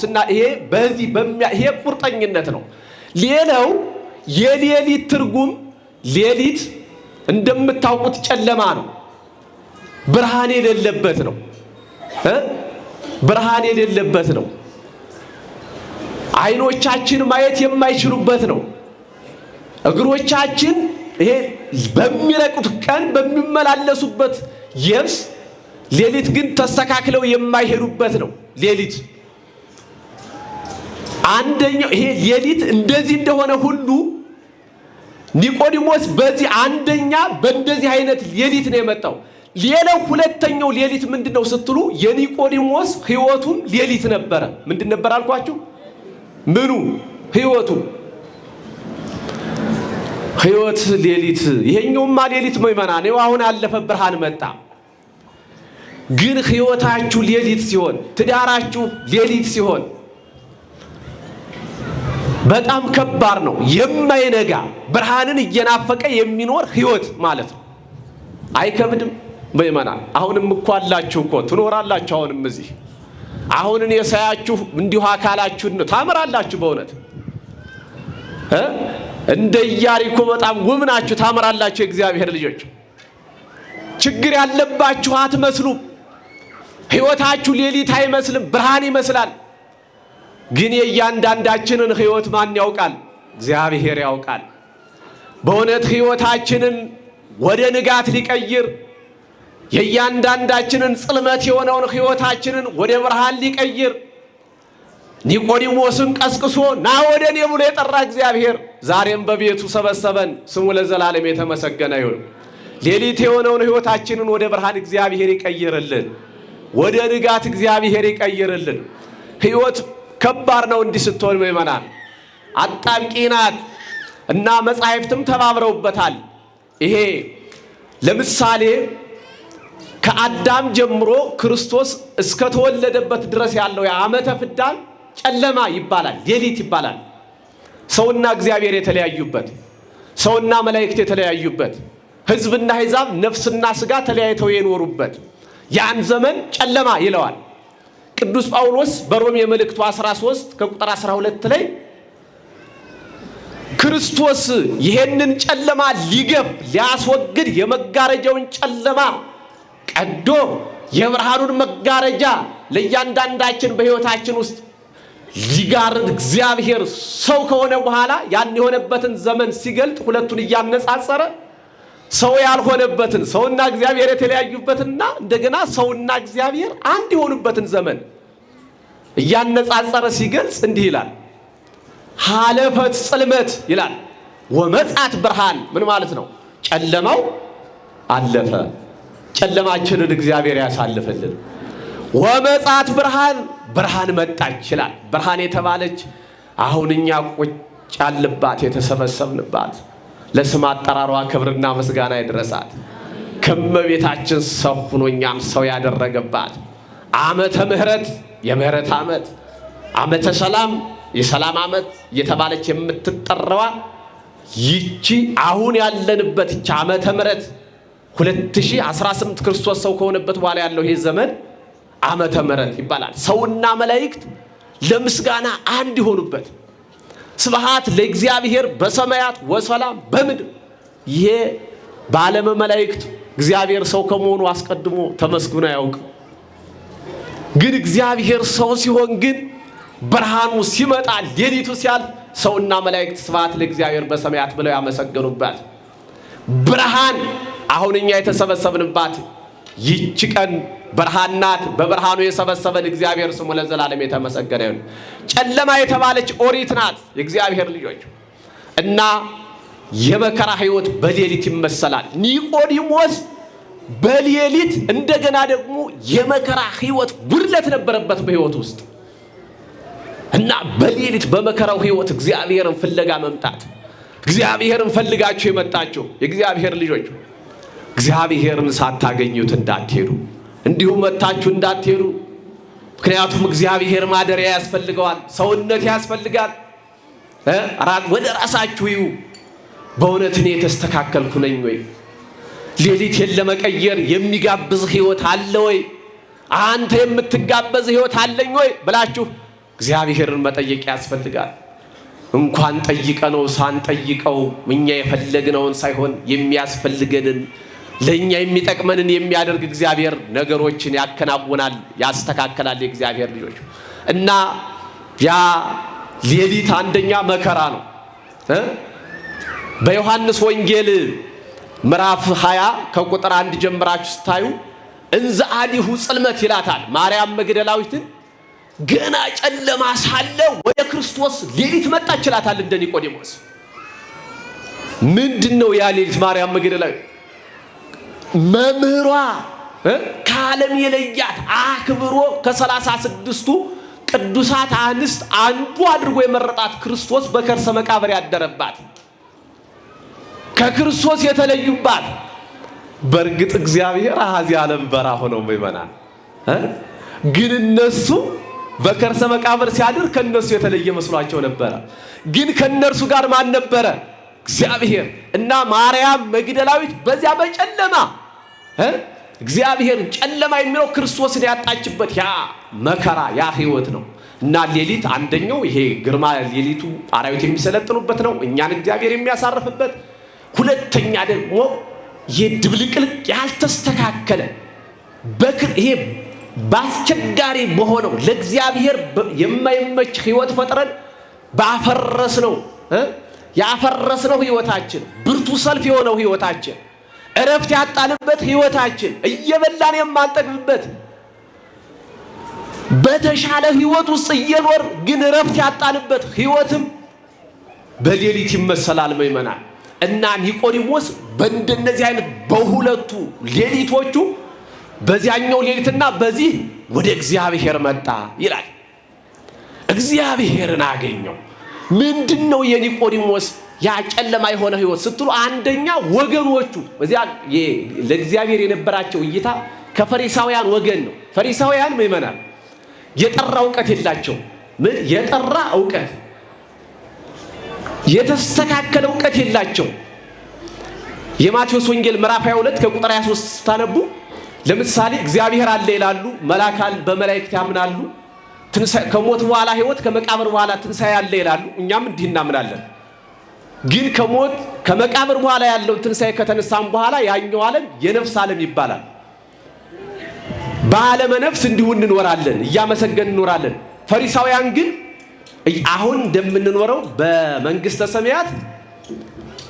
ይሄ ቁርጠኝነት ነው። ሌላው የሌሊት ትርጉም ሌሊት እንደምታውቁት ጨለማ ነው፣ ብርሃን የሌለበት ነው። ብርሃን የሌለበት ነው። አይኖቻችን ማየት የማይችሉበት ነው። እግሮቻችን ይሄ በሚረቁት ቀን በሚመላለሱበት የብስ ሌሊት ግን ተስተካክለው የማይሄዱበት ነው። ሌሊት አንደኛው ይሄ ሌሊት እንደዚህ እንደሆነ ሁሉ ኒቆዲሞስ በዚህ አንደኛ በእንደዚህ አይነት ሌሊት ነው የመጣው። ሌላው ሁለተኛው ሌሊት ምንድነው ስትሉ የኒቆዲሞስ ሕይወቱም ሌሊት ነበረ። ምንድን ነበር አልኳችሁ? ምኑ ሕይወቱ ሕይወት ሌሊት። ይሄኛውማ ሌሊት ምእመናን ነው። አሁን ያለፈ ብርሃን መጣ። ግን ሕይወታችሁ ሌሊት ሲሆን ትዳራችሁ ሌሊት ሲሆን በጣም ከባድ ነው። የማይነጋ ብርሃንን እየናፈቀ የሚኖር ሕይወት ማለት ነው። አይከብድም ምእመናን? አሁንም እኮ አላችሁ እኮ ትኖራላችሁ። አሁንም እዚህ አሁን እኔ ሳያችሁ እንዲሁ አካላችሁን ነው ታምራላችሁ። በእውነት እንደ ኢያሪኮ በጣም ውብ ናችሁ፣ ታምራላችሁ። የእግዚአብሔር ልጆች ችግር ያለባችሁ አትመስሉም። ሕይወታችሁ ሌሊት አይመስልም፣ ብርሃን ይመስላል። ግን የእያንዳንዳችንን ሕይወት ማን ያውቃል? እግዚአብሔር ያውቃል። በእውነት ሕይወታችንን ወደ ንጋት ሊቀይር የእያንዳንዳችንን ጽልመት የሆነውን ሕይወታችንን ወደ ብርሃን ሊቀይር ኒቆዲሞስን ቀስቅሶ ና ወደ እኔ ብሎ የጠራ እግዚአብሔር ዛሬም በቤቱ ሰበሰበን። ስሙ ለዘላለም የተመሰገነ ይሁን። ሌሊት የሆነውን ሕይወታችንን ወደ ብርሃን እግዚአብሔር ይቀይርልን፣ ወደ ንጋት እግዚአብሔር ይቀይርልን። ሕይወት ከባድ ነው እንዲህ ስትሆን ምእመናን፣ አጣብቂ ናት እና መጻሕፍትም ተባብረውበታል። ይሄ ለምሳሌ ከአዳም ጀምሮ ክርስቶስ እስከተወለደበት ድረስ ያለው የዓመተ ፍዳን ጨለማ ይባላል፣ ሌሊት ይባላል። ሰውና እግዚአብሔር የተለያዩበት፣ ሰውና መላእክት የተለያዩበት፣ ሕዝብና አሕዛብ ነፍስና ሥጋ ተለያይተው የኖሩበት ያን ዘመን ጨለማ ይለዋል። ቅዱስ ጳውሎስ በሮሜ መልእክቱ 13 ከቁጥር 12 ላይ ክርስቶስ ይሄንን ጨለማ ሊገፍ ሊያስወግድ የመጋረጃውን ጨለማ ቀዶ የብርሃኑን መጋረጃ ለእያንዳንዳችን በሕይወታችን ውስጥ ሊጋርድ እግዚአብሔር ሰው ከሆነ በኋላ ያን የሆነበትን ዘመን ሲገልጥ ሁለቱን እያነጻጸረ ሰው ያልሆነበትን ሰውና እግዚአብሔር የተለያዩበትና እንደገና ሰውና እግዚአብሔር አንድ የሆኑበትን ዘመን እያነጻጸረ ሲገልጽ እንዲህ ይላል። ሀለፈት ጽልመት ይላል ወመጻት ብርሃን። ምን ማለት ነው? ጨለማው አለፈ። ጨለማችንን እግዚአብሔር ያሳልፍልን። ወመጻት ብርሃን፣ ብርሃን መጣች ይላል። ብርሃን የተባለች አሁን እኛ ቁጭ ያልባት የተሰበሰብንባት ለስም አጠራሯ ክብርና ምስጋና ይድረሳት። ከመቤታችን ሰው ሆኖ እኛን ሰው ያደረገባት ዓመተ ምሕረት የምህረት ዓመት፣ ዓመተ ሰላም የሰላም ዓመት እየተባለች የምትጠራዋ ይቺ አሁን ያለንበት ይቺ ዓመተ ምሕረት 2018 ክርስቶስ ሰው ከሆነበት በኋላ ያለው ይሄ ዘመን ዓመተ ምሕረት ይባላል። ሰውና መላእክት ለምስጋና አንድ ይሆኑበት። ስብሐት ለእግዚአብሔር በሰማያት ወሰላም በምድር። ይሄ በዓለመ መላእክት እግዚአብሔር ሰው ከመሆኑ አስቀድሞ ተመስግኖ አያውቅም። ግን እግዚአብሔር ሰው ሲሆን ግን ብርሃኑ ሲመጣ ሌሊቱ ሲያልፍ ሰውና መላእክት ስብሐት ለእግዚአብሔር በሰማያት ብለው ያመሰገኑባት ብርሃን አሁን እኛ የተሰበሰብንባት ይህች ቀን ብርሃን ናት። በብርሃኑ የሰበሰበን እግዚአብሔር ስሙ ለዘላለም የተመሰገነ ይሁን። ጨለማ የተባለች ኦሪት ናት የእግዚአብሔር ልጆች እና የመከራ ሕይወት በሌሊት ይመሰላል። ኒቆዲሞስ በሌሊት እንደገና ደግሞ የመከራ ሕይወት ጉድለት ነበረበት በሕይወት ውስጥ እና በሌሊት በመከራው ሕይወት እግዚአብሔርን ፍለጋ መምጣት። እግዚአብሔርን ፈልጋችሁ የመጣችሁ የእግዚአብሔር ልጆች እግዚአብሔርን ሳታገኙት እንዳትሄዱ፣ እንዲሁ መታችሁ እንዳትሄዱ። ምክንያቱም እግዚአብሔር ማደሪያ ያስፈልገዋል፣ ሰውነት ያስፈልጋል። ወደ ራሳችሁ ይዩ። በእውነት እኔ የተስተካከልኩ ነኝ ወይ? ሌሊቴን ለመቀየር የሚጋብዝ ሕይወት አለ ወይ? አንተ የምትጋበዝ ሕይወት አለኝ ወይ ብላችሁ እግዚአብሔርን መጠየቅ ያስፈልጋል። እንኳን ጠይቀነው ሳንጠይቀው እኛ የፈለግነውን ሳይሆን የሚያስፈልገንን ለኛ የሚጠቅመንን የሚያደርግ እግዚአብሔር ነገሮችን ያከናውናል፣ ያስተካከላል። የእግዚአብሔር ልጆች እና ያ ሌሊት አንደኛ መከራ ነው። በዮሐንስ ወንጌል ምዕራፍ 20 ከቁጥር 1 ጀምራችሁ ስታዩ እንዘ አዲሁ ጽልመት ይላታል ማርያም መግደላዊትን። ገና ጨለማ ሳለ ወደ ክርስቶስ ሌሊት መጣች ይላታል እንደ ኒቆዲሞስ። ምንድነው ያ ሌሊት? ማርያም መግደላዊት መምህሯ ከዓለም የለያት አክብሮ ከ36ቱ ቅዱሳት አንስት አንዱ አድርጎ የመረጣት ክርስቶስ በከርሰ መቃብር ያደረባት ከክርስቶስ የተለዩባት። በእርግጥ እግዚአብሔር አሃዚ ዓለም በራ ሆነው ይመናል። ግን እነሱ በከርሰ መቃብር ሲያድር ከነሱ የተለየ መስሏቸው ነበረ። ግን ከነርሱ ጋር ማን ነበረ? እግዚአብሔር። እና ማርያም መግደላዊት በዚያ በጨለማ እግዚአብሔር ጨለማ የሚለው ክርስቶስን ያጣችበት ያ መከራ ያ ሕይወት ነው። እና ሌሊት አንደኛው ይሄ ግርማ ሌሊቱ አራዊት የሚሰለጥኑበት ነው፣ እኛን እግዚአብሔር የሚያሳርፍበት። ሁለተኛ ደግሞ የድብልቅልቅ ያልተስተካከለ ይሄ ባስቸጋሪ በሆነው ለእግዚአብሔር የማይመች ሕይወት ፈጥረን ያፈረስነው ሕይወታችን፣ ብርቱ ሰልፍ የሆነው ሕይወታችን፣ እረፍት ያጣንበት ሕይወታችን፣ እየበላን የማንጠግብበት በተሻለ ሕይወት ውስጥ እየኖር ግን እረፍት ያጣንበት ሕይወትም በሌሊት ይመሰላል ምእመናን። እና ኒቆዲሞስ በእንደነዚህ አይነት በሁለቱ ሌሊቶቹ በዚያኛው ሌሊትና በዚህ ወደ እግዚአብሔር መጣ ይላል። እግዚአብሔርን አገኘው። ምንድነው የኒቆዲሞስ ያ ጨለማ የሆነ ሕይወት ስትሉ፣ አንደኛ ወገኖቹ በዚያ ለእግዚአብሔር የነበራቸው እይታ ከፈሪሳውያን ወገን ነው። ፈሪሳውያን ምእመናን የጠራ ዕውቀት የላቸው። ምን የጠራ ዕውቀት፣ የተስተካከለ ዕውቀት የላቸው። የማቴዎስ ወንጌል ምዕራፍ 22 ከቁጥር 23 ስታነቡ ለምሳሌ እግዚአብሔር አለ ይላሉ፣ በመላእክት ያምናሉ፣ ከሞት በኋላ ሕይወት ከመቃብር በኋላ ትንሣኤ አለ ይላሉ። እኛም እንዲህ እናምናለን። ግን ከመቃብር በኋላ ያለው ትንሣኤ ከተነሳም በኋላ ያኛው ዓለም የነፍስ ዓለም ይባላል። በዓለመ ነፍስ እንዲሁ እንኖራለን፣ እያመሰገን እንኖራለን። ፈሪሳውያን ግን አሁን እንደምንኖረው በመንግስተ ሰማያት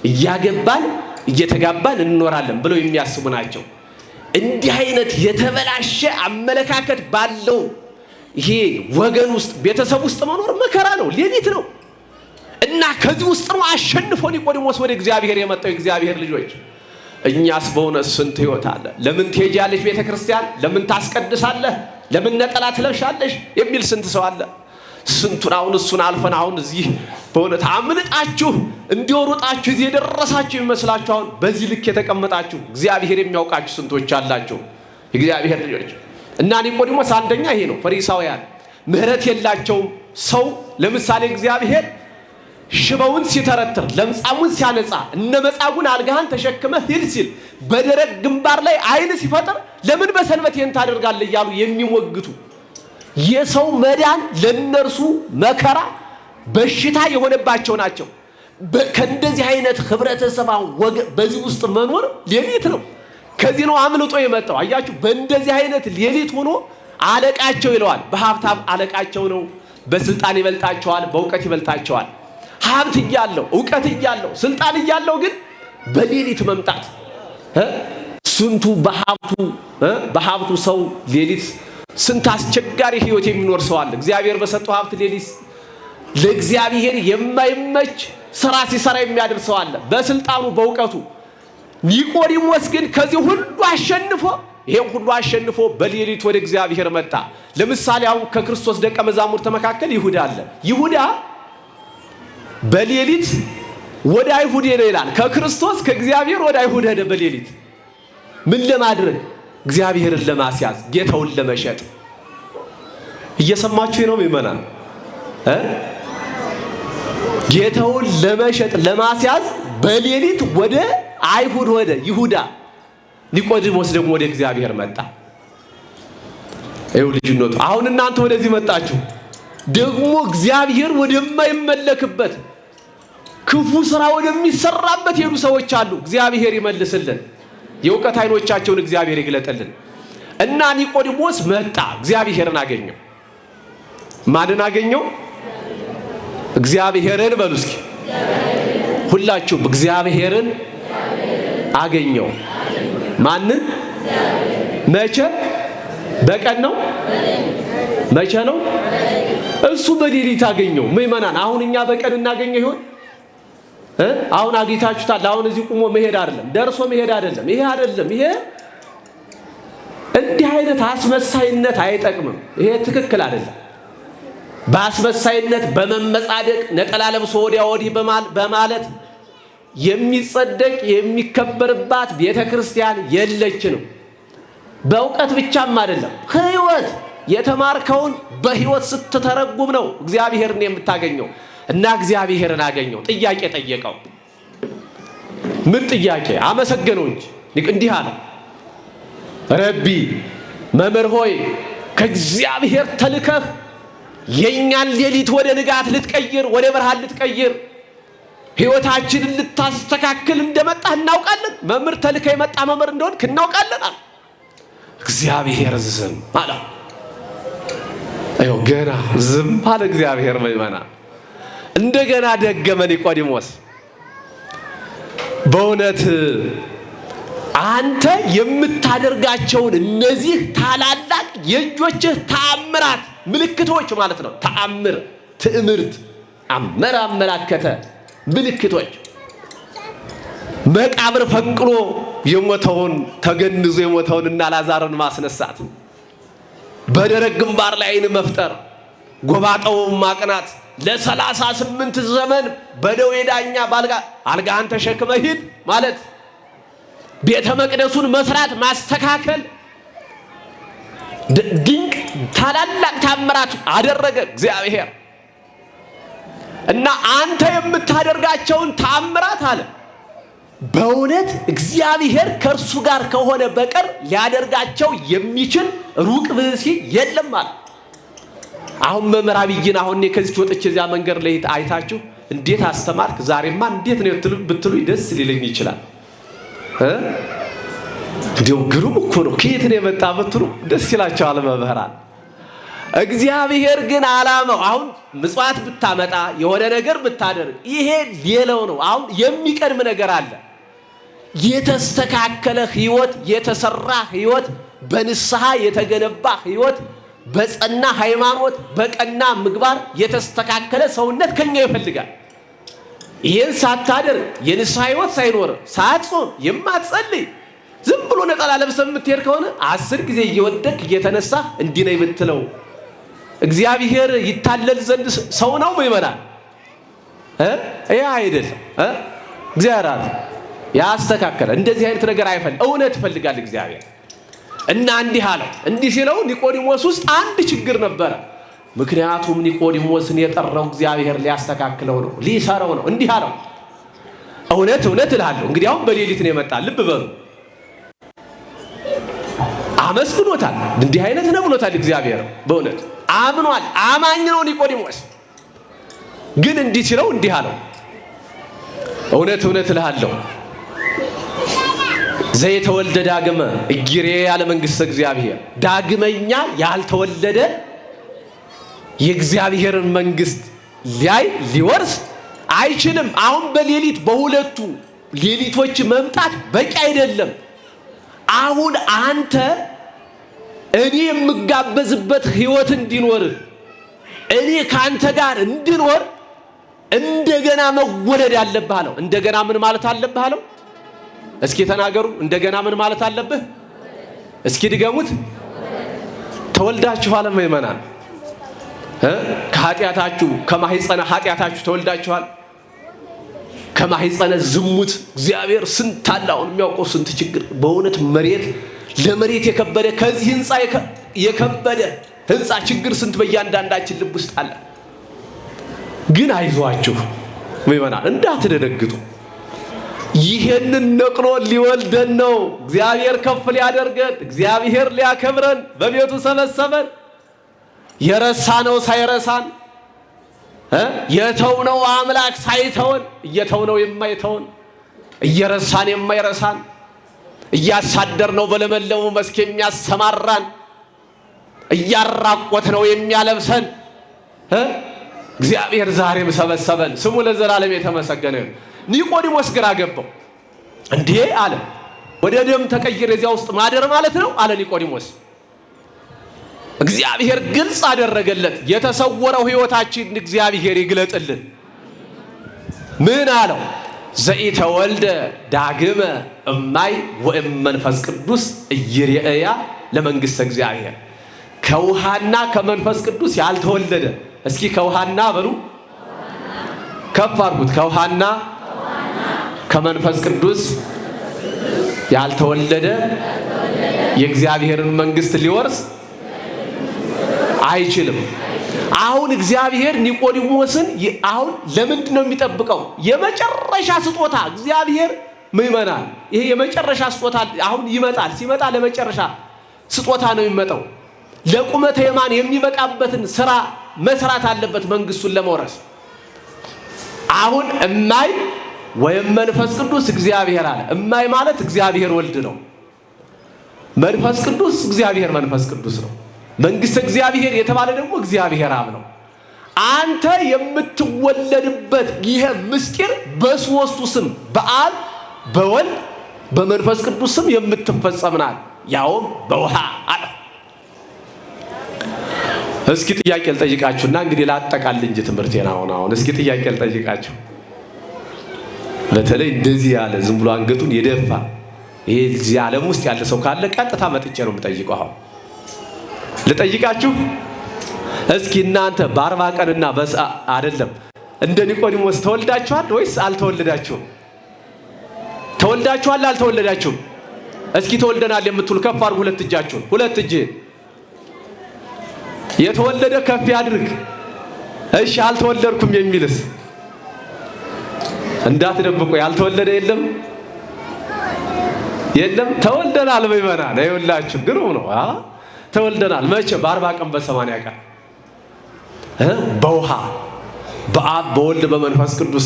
እያገባን እየተጋባን እንኖራለን ብለው የሚያስቡ ናቸው። እንዲህ አይነት የተበላሸ አመለካከት ባለው ይሄ ወገን ውስጥ ቤተሰብ ውስጥ መኖር መከራ ነው፣ ሌሊት ነው። እና ከዚህ ውስጥ ነው አሸንፎ ኒቆዲሞስ ወደ እግዚአብሔር የመጣው። እግዚአብሔር ልጆች እኛስ በእውነት ስንት ሕይወት አለ። ለምን ትሄጃለሽ ቤተ ክርስቲያን? ለምን ታስቀድሳለህ? ለምን ነጠላ ትለብሻለሽ? የሚል ስንት ሰው አለ። ስንቱን አሁን እሱን አልፈን አሁን እዚህ በእውነት አምልጣችሁ እንዲወሩጣችሁ እዚህ የደረሳችሁ ይመስላችሁ አሁን በዚህ ልክ የተቀመጣችሁ እግዚአብሔር የሚያውቃችሁ ስንቶች አላችሁ እግዚአብሔር ልጆች። እና ኒቆዲሞስ አንደኛ ይሄ ነው። ፈሪሳውያን ምህረት የላቸውም። ሰው ለምሳሌ እግዚአብሔር ሽበውን ሲተረትር ለምጻሙን ሲያነጻ እነ መጻጉን አልጋህን ተሸክመህ ሂድ ሲል በደረቅ ግንባር ላይ አይን ሲፈጥር ለምን በሰንበት ይህን ታደርጋለህ እያሉ የሚሞግቱ የሰው መዳን ለነርሱ መከራ በሽታ የሆነባቸው ናቸው። ከእንደዚህ አይነት ህብረተሰብ በዚህ ውስጥ መኖር ሌሊት ነው። ከዚህ ነው አምልጦ የመጣው። አያችሁ፣ በእንደዚህ አይነት ሌሊት ሆኖ አለቃቸው ይለዋል። በሀብታም አለቃቸው ነው። በስልጣን ይበልጣቸዋል፣ በእውቀት ይበልጣቸዋል። ሀብት እያለው እውቀት እያለው ስልጣን እያለው ግን በሌሊት መምጣት ስንቱ በሀብቱ ሰው ሌሊት ስንት አስቸጋሪ ህይወት የሚኖር ሰው አለ። እግዚአብሔር በሰጠው ሀብት ሌሊት ለእግዚአብሔር የማይመች ስራ ሲሰራ የሚያደርግ ሰው አለ በስልጣኑ በእውቀቱ። ኒቆዲሞስ ግን ከዚህ ሁሉ አሸንፎ ይሄን ሁሉ አሸንፎ በሌሊት ወደ እግዚአብሔር መጣ። ለምሳሌ አሁን ከክርስቶስ ደቀ መዛሙርት መካከል ይሁዳ አለ። ይሁዳ በሌሊት ወደ አይሁድ ሄደ ይላል። ከክርስቶስ ከእግዚአብሔር ወደ አይሁድ ሄደ በሌሊት። ምን ለማድረግ? እግዚአብሔርን ለማስያዝ፣ ጌታውን ለመሸጥ። እየሰማችሁ ነው ምእመናን? ጌታውን ለመሸጥ ለማስያዝ በሌሊት ወደ አይሁድ ወደ ይሁዳ፣ ኒቆዲሞስ ደግሞ ወደ እግዚአብሔር መጣ። ይኸው ልጅነቱ። አሁን እናንተ ወደዚህ መጣችሁ። ደግሞ እግዚአብሔር ወደማይመለክበት ክፉ ስራ ወደሚሰራበት የሄዱ ሰዎች አሉ። እግዚአብሔር ይመልስልን፣ የእውቀት አይኖቻቸውን እግዚአብሔር ይግለጥልን። እና ኒቆዲሞስ መጣ፣ እግዚአብሔርን አገኘው። ማንን አገኘው? እግዚአብሔርን በሉ እስኪ ሁላችሁም፣ እግዚአብሔርን አገኘው። ማንን? መቼ? በቀን ነው? መቼ ነው? እሱ በሌሊት አገኘው። ምእመናን፣ አሁን እኛ በቀን እናገኘው ይሆን? አሁን አግኝታችሁታል። አሁን እዚህ ቁሞ መሄድ አይደለም፣ ደርሶ መሄድ አይደለም። ይሄ አይደለም። ይሄ እንዲህ አይነት አስመሳይነት አይጠቅምም። ይሄ ትክክል አይደለም። በአስመሳይነት በመመጻደቅ ነጠላ ለብሶ ወዲያ ወዲህ በማለት የሚጸደቅ የሚከበርባት ቤተ ክርስቲያን የለችንም። በእውቀት ብቻም አይደለም፣ ህይወት የተማርከውን በህይወት ስትተረጉም ነው እግዚአብሔርን የምታገኘው። እና እግዚአብሔርን አገኘው። ጥያቄ ጠየቀው። ምን ጥያቄ? አመሰገነው እንጂ እንዲህ አለ፣ ረቢ መምህር ሆይ ከእግዚአብሔር ተልከህ የእኛን ሌሊት ወደ ንጋት ልትቀይር፣ ወደ ብርሃን ልትቀይር፣ ህይወታችንን ልታስተካክል እንደመጣህ እናውቃለን። መምህር ተልከህ የመጣ መምህር እንደሆንክ እናውቃለን አለ። እግዚአብሔር ዝም አለ። ይኸው ገና ዝም አለ እግዚአብሔር። ምእመናን፣ እንደገና ደገመ ኒቆዲሞስ። በእውነት አንተ የምታደርጋቸውን እነዚህ ታላላቅ የእጆችህ ተአምራት፣ ምልክቶች ማለት ነው። ተአምር፣ ትዕምርት፣ አመረ፣ አመላከተ፣ ምልክቶች፣ መቃብር ፈንቅሎ የሞተውን ተገንዞ የሞተውን እና ላዛርን ማስነሳት፣ በደረቅ ግንባር ላይ አይን መፍጠር፣ ጎባጣውን ማቅናት፣ ለ38 ዘመን በደዌ ዳኛ አልጋህን ተሸክመህ ሂድ ማለት፣ ቤተ መቅደሱን መስራት ማስተካከል፣ ድንቅ ታላላቅ ታምራት አደረገ እግዚአብሔር። እና አንተ የምታደርጋቸውን ታምራት አለ በእውነት እግዚአብሔር ከእርሱ ጋር ከሆነ በቀር ሊያደርጋቸው የሚችል ሩቅ ብእሲ የለም አለ። አሁን መምህር አብይን አሁን ከዚህ ወጥቼ እዚያ መንገድ ላይ አይታችሁ እንዴት አስተማርክ ዛሬማ እንዴት ነው ብትሉኝ ደስ ሊለኝ ይችላል። እንዲያው ግሩም እኮ ነው ከየት ነው የመጣ ብትሉ ደስ ይላቸዋል መምህራን። እግዚአብሔር ግን አላማው አሁን ምጽዋት ብታመጣ የሆነ ነገር ብታደርግ ይሄ ሌላው ነው። አሁን የሚቀድም ነገር አለ። የተስተካከለ ህይወት፣ የተሰራ ህይወት፣ በንስሐ የተገነባ ህይወት፣ በጸና ሃይማኖት፣ በቀና ምግባር የተስተካከለ ሰውነት ከኛ ይፈልጋል። ይሄን ሳታደርግ የንስሐ ህይወት ሳይኖር ሳትጾም የማትጸልይ ዝም ብሎ ነጠላ ለብሰህ የምትሄድ ከሆነ 10 ጊዜ እየወደቅ እየተነሳ እንዲህ ነኝ ብትለው እግዚአብሔር ይታለል ዘንድ ሰው ነው ይመናል። ይሄ አይደለም። እግዚአብሔር ያስተካከለ እንደዚህ አይነት ነገር አይፈልግ፣ እውነት ይፈልጋል እግዚአብሔር። እና እንዲህ አለው። እንዲህ ሲለው ኒቆዲሞስ ውስጥ አንድ ችግር ነበረ። ምክንያቱም ኒቆዲሞስን የጠራው እግዚአብሔር ሊያስተካክለው ነው፣ ሊሰራው ነው። እንዲህ አለው፣ እውነት እውነት እልሃለሁ። እንግዲህ አሁን በሌሊት ነው የመጣ። ልብ በሉ፣ አመስግኖታል። እንዲህ አይነት ነው ብሎታል እግዚአብሔር። በእውነት አምኗል፣ አማኝ ነው ኒቆዲሞስ። ግን እንዲህ ሲለው እንዲህ አለው፣ እውነት እውነት እልሃለሁ ዘይተወልደ ዳግመ እጊሬ ያለ መንግሥተ እግዚአብሔር፣ ዳግመኛ ያልተወለደ የእግዚአብሔርን መንግሥት ሊያይ ሊወርስ አይችልም። አሁን በሌሊት በሁለቱ ሌሊቶች መምጣት በቂ አይደለም። አሁን አንተ እኔ የምጋበዝበት ሕይወት እንዲኖርህ፣ እኔ ካንተ ጋር እንድኖር እንደገና መወለድ አለብህ አለው። እንደገና ምን ማለት አለብህ አለው? እስኪ ተናገሩ። እንደገና ምን ማለት አለብህ? እስኪ ድገሙት። ተወልዳችኋል ምእመናን። ከኃጢአታችሁ ከማህፀነ ኃጢአታችሁ ተወልዳችኋል። ከማህፀነ ዝሙት እግዚአብሔር ስንት አላውን የሚያውቀው ስንት ችግር በእውነት መሬት ለመሬት የከበደ ከዚህ ህንፃ የከበደ ህንፃ ችግር ስንት በእያንዳንዳችን ልብ ውስጥ አለ። ግን አይዟችሁ ምእመናን እንዳትደነግጡ። ይሄንን ነቅሎ ሊወልደን ነው። እግዚአብሔር ከፍ ሊያደርገን፣ እግዚአብሔር ሊያከብረን በቤቱ ሰበሰበን። የረሳነው ሳይረሳን፣ የተውነው አምላክ ሳይተወን፣ እየተውነው የማይተወን፣ እየረሳን የማይረሳን፣ እያሳደርነው በለመለሙ መስክ የሚያሰማራን፣ እያራቆትነው የሚያለብሰን እግዚአብሔር ዛሬም ሰበሰበን። ስሙ ለዘላለም የተመሰገነ ይሁን። ኒቆዲሞስ ግራ ገባው። እንዴ አለ፣ ወደ ደም ተቀይረ እዚያ ውስጥ ማደር ማለት ነው አለ ኒቆዲሞስ። እግዚአብሔር ግልጽ አደረገለት። የተሰወረው ሕይወታችን እግዚአብሔር ይግለጥልን። ምን አለው? ዘኢተወልደ ዳግመ እማይ ወእመንፈስ ቅዱስ ኢይርኤያ ለመንግሥተ እግዚአብሔር። ከውሃና ከመንፈስ ቅዱስ ያልተወለደ፣ እስኪ ከውሃና በሉ ከፍ አድርጉት። ከውሃና ከመንፈስ ቅዱስ ያልተወለደ የእግዚአብሔርን መንግሥት ሊወርስ አይችልም። አሁን እግዚአብሔር ኒቆዲሞስን አሁን ለምንድን ነው የሚጠብቀው? የመጨረሻ ስጦታ እግዚአብሔር ምእመናን፣ ይሄ የመጨረሻ ስጦታ አሁን ይመጣል። ሲመጣ ለመጨረሻ ስጦታ ነው የሚመጣው። ለቁመተ የማን የሚበቃበትን ስራ መስራት አለበት መንግስቱን ለመውረስ። አሁን እማይ ወይም መንፈስ ቅዱስ እግዚአብሔር አለ። እማይ ማለት እግዚአብሔር ወልድ ነው። መንፈስ ቅዱስ እግዚአብሔር መንፈስ ቅዱስ ነው። መንግስት እግዚአብሔር የተባለ ደግሞ እግዚአብሔር አብ ነው። አንተ የምትወለድበት ይሄ ምስጢር በሶስቱ ስም በአብ በወልድ በመንፈስ ቅዱስ ስም የምትፈጸምናል፣ ያውም በውሃ አለ። እስኪ ጥያቄ ልጠይቃችሁና እንግዲህ ላጠቃል እንጂ ትምህርቴን አሁን እስኪ ጥያቄ ልጠይቃችሁ። በተለይ እንደዚህ ያለ ዝም ብሎ አንገቱን የደፋ ይሄ እዚህ ዓለም ውስጥ ያለ ሰው ካለ ቀጥታ መጥቼ ነው የምጠይቀው። አሁን ልጠይቃችሁ። እስኪ እናንተ በ40 ቀንና አይደለም እንደ ኒቆዲሞስ ተወልዳችኋል ወይስ አልተወለዳችሁም? ተወልዳችኋል አልተወለዳችሁም? እስኪ ተወልደናል የምትሉ ከፍ አድርጉ ሁለት እጃችሁን። ሁለት እጅ የተወለደ ከፍ ያድርግ። እሺ አልተወለድኩም የሚልስ እንዳትደብቁ። ያልተወለደ የለም የለም። ተወልደናል በይመናል። አይወላችሁ ግሩም ነው። ተወልደናል። መቼ? በ40 ቀን በ80 ቀን በውሃ በአብ በወልድ በመንፈስ ቅዱስ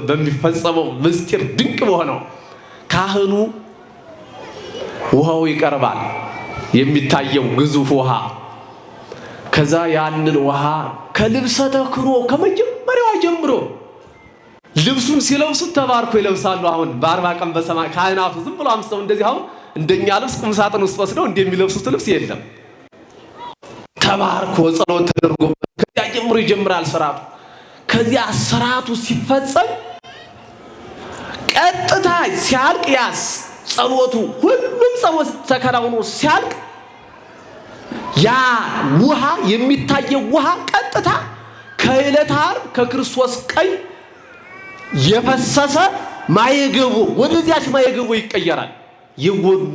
በሚፈጸመው ምስጢር ድንቅ በሆነው ካህኑ ውሃው ይቀርባል። የሚታየው ግዙፍ ውሃ። ከዛ ያንን ውሃ ከልብሰ ተክህኖ ከመጀመሪያው ጀምሮ ልብሱን ሲለብሱት ተባርኮ ይለብሳሉ። አሁን በ40 ቀን በ80 ካህናቱ ዝም ብሎ አምስተው እንደዚህ አሁን እንደኛ ልብስ ቁም ሳጥን ውስጥ ወስደው እንደሚለብሱት ልብስ የለም። ተባርኮ ጸሎት ተደርጎ ከዚያ ጀምሮ ይጀምራል ስርዓቱ። ከዚያ ስርዓቱ ሲፈጸም ቀጥታ ሲያልቅ ያስ ጸሎቱ ሁሉም ጸሎት ተከናውኖ ሲያልቅ ያ ውሃ የሚታየው ውሃ ቀጥታ ከዕለተ ዓርብ ከክርስቶስ ቀኝ የፈሰሰ ማየገቦ ወደዚያች ማየገቦ ይቀየራል። የጎኑ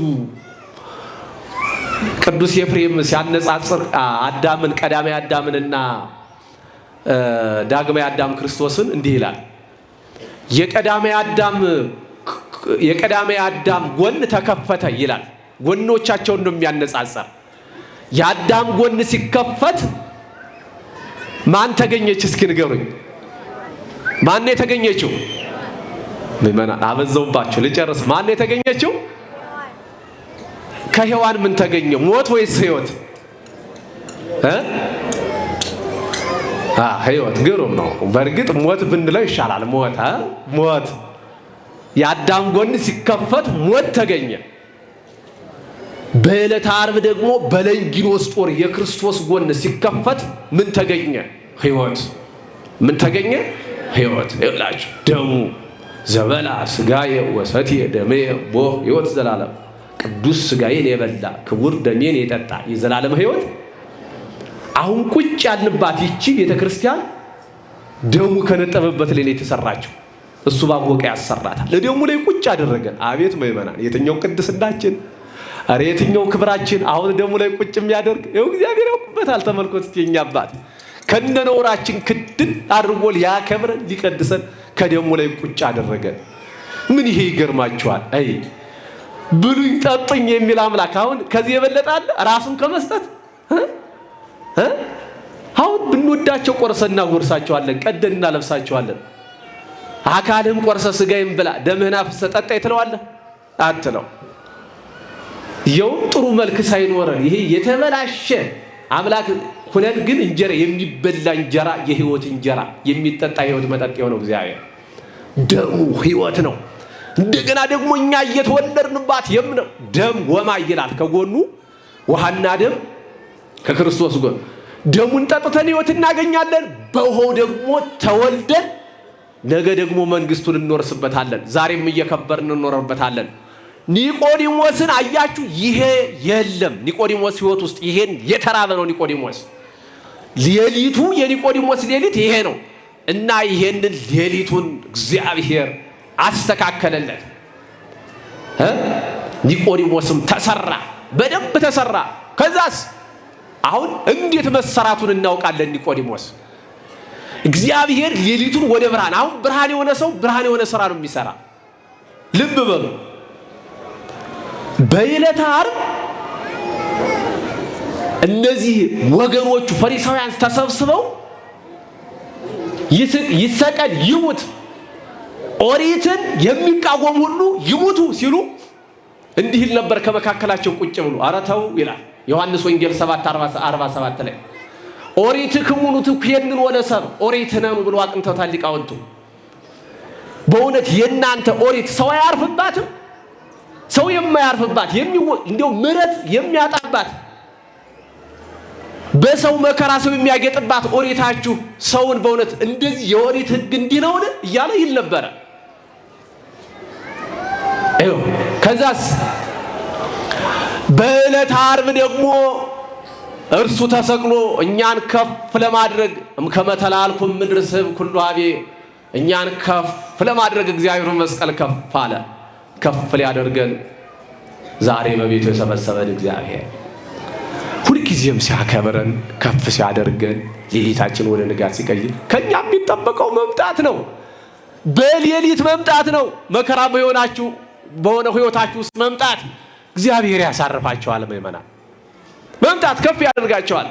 ቅዱስ ኤፍሬም ሲያነጻጽር አዳምን ቀዳማዊ አዳምንና ዳግማዊ አዳም ክርስቶስን እንዲህ ይላል። የቀዳማዊ አዳም ጎን ተከፈተ ይላል። ጎኖቻቸውን ነው የሚያነጻጽር። የአዳም ጎን ሲከፈት ማን ተገኘች? እስኪ ንገሩኝ። ማን የተገኘችው? ምእመናን አበዛውባችሁ፣ ልጨርስ። ማን የተገኘችው? ከሔዋን ምን ተገኘ? ሞት ወይስ ሕይወት? ሕይወት። ግሩም ነው። በእርግጥ ሞት ብንለው ይሻላል። ሞት የአዳም ጎን ሲከፈት ሞት ተገኘ። በዕለተ ዓርብ ደግሞ በለንጊኖስ ጦር የክርስቶስ ጎን ሲከፈት ምን ተገኘ? ሕይወት። ምን ተገኘ? ሕይወት። ይላችሁ ደሙ ዘበላ ሥጋዬ ወሰትየ ደሜ ቦ ሕይወት ዘላለም። ቅዱስ ሥጋዬን የበላ ክቡር ደሜን የጠጣ የዘላለም ሕይወት። አሁን ቁጭ ያልንባት ይቺ ቤተ ክርስቲያን ደሙ ከነጠበበት ላይ የተሰራችው እሱ ባወቀ ያሰራታል። ለደሙ ላይ ቁጭ አደረገን። አቤት ምእመናን፣ የትኛው ቅድስናችን! አረ የትኛው ክብራችን! አሁን ደሙ ላይ ቁጭ የሚያደርግ ይኸው እግዚአብሔር ያውቅበታል። ተመልኮት የኛ አባት ከነነውራችን ክድን አድርጎ ሊያከብረን ሊቀድሰን ከደሙ ላይ ቁጭ አደረገን። ምን ይሄ ይገርማችኋል? አይ ብሉኝ ጠጡኝ የሚል አምላክ አሁን ከዚህ የበለጠ አለ? ራሱን ከመስጠት አሁን ብንወዳቸው ቆርሰና ጎርሳቸዋለን፣ ቀደን እናለብሳቸዋለን። አካልህም ቆርሰ ሥጋዬን ብላ ደምህን አፍስሰህ ጠጣ ትለዋለህ? አትለው። የውም ጥሩ መልክ ሳይኖረን ይሄ የተበላሸ አምላክ ሁነን ግን እንጀራ የሚበላ እንጀራ የሕይወት እንጀራ የሚጠጣ የሕይወት መጠጥ የሆነው እግዚአብሔር ደሙ ሕይወት ነው። እንደገና ደግሞ እኛ እየተወለድንባት የምነው ደም ወማ ይላል። ከጎኑ ውሃና ደም ከክርስቶስ ጎን ደሙን ጠጥተን ሕይወት እናገኛለን። በውሃው ደግሞ ተወልደን ነገ ደግሞ መንግስቱን እንወርስበታለን። ዛሬም እየከበርን እንኖርበታለን። ኒቆዲሞስን አያችሁ? ይሄ የለም። ኒቆዲሞስ ሕይወት ውስጥ ይሄን የተራበ ነው ኒቆዲሞስ። ሌሊቱ የኒቆዲሞስ ሌሊት ይሄ ነው እና ይሄንን ሌሊቱን እግዚአብሔር አስተካከለለት። ኒቆዲሞስም ተሰራ፣ በደንብ ተሰራ። ከዛስ አሁን እንዴት መሰራቱን እናውቃለን። ኒቆዲሞስ እግዚአብሔር ሌሊቱን ወደ ብርሃን፣ አሁን ብርሃን የሆነ ሰው ብርሃን የሆነ ስራ ነው የሚሰራ። ልብ በሉ። በዕለተ ዓርብ እነዚህ ወገኖቹ ፈሪሳውያን ተሰብስበው ይሰቀል ይሙት፣ ኦሪትን የሚቃወም ሁሉ ይሙቱ ሲሉ እንዲህ ይል ነበር ከመካከላቸው ቁጭ ብሎ። ኧረ ተው ይላል ዮሐንስ ወንጌል 7:47 ላይ ኦሪትክሙ ንትኩየንን ወለሰብ ኦሪትነኑ ብሎ አቅንተውታል ሊቃውንቱ። በእውነት የእናንተ ኦሪት ሰው አያርፍባትም? ሰው የማያርፍባት እንዲያው ምሕረት የሚያጣባት በሰው መከራ ሰው የሚያጌጥባት ኦሪታችሁ ሰውን በእውነት እንደዚህ የኦሪት ሕግ እንዲህ ነውን እያለ ይል ነበረ። ከዛስ በዕለተ ዓርብ ደግሞ እርሱ ተሰቅሎ እኛን ከፍ ለማድረግ ከመተላልኩም ምድር ስብ ኩሉ አቤ እኛን ከፍ ለማድረግ እግዚአብሔር መስቀል ከፍ አለ። ከፍ ሊያደርገን ዛሬ በቤቱ የሰበሰበን እግዚአብሔር ሁልጊዜም ሲያከብረን ከፍ ሲያደርገን ሌሊታችን ወደ ንጋት ሲቀይር ከኛ የሚጠበቀው መምጣት ነው። በሌሊት መምጣት ነው። መከራ በሆነ ሕይወታችሁ ውስጥ መምጣት እግዚአብሔር ያሳርፋቸዋል። ምእመናን መምጣት ከፍ ያደርጋቸዋል።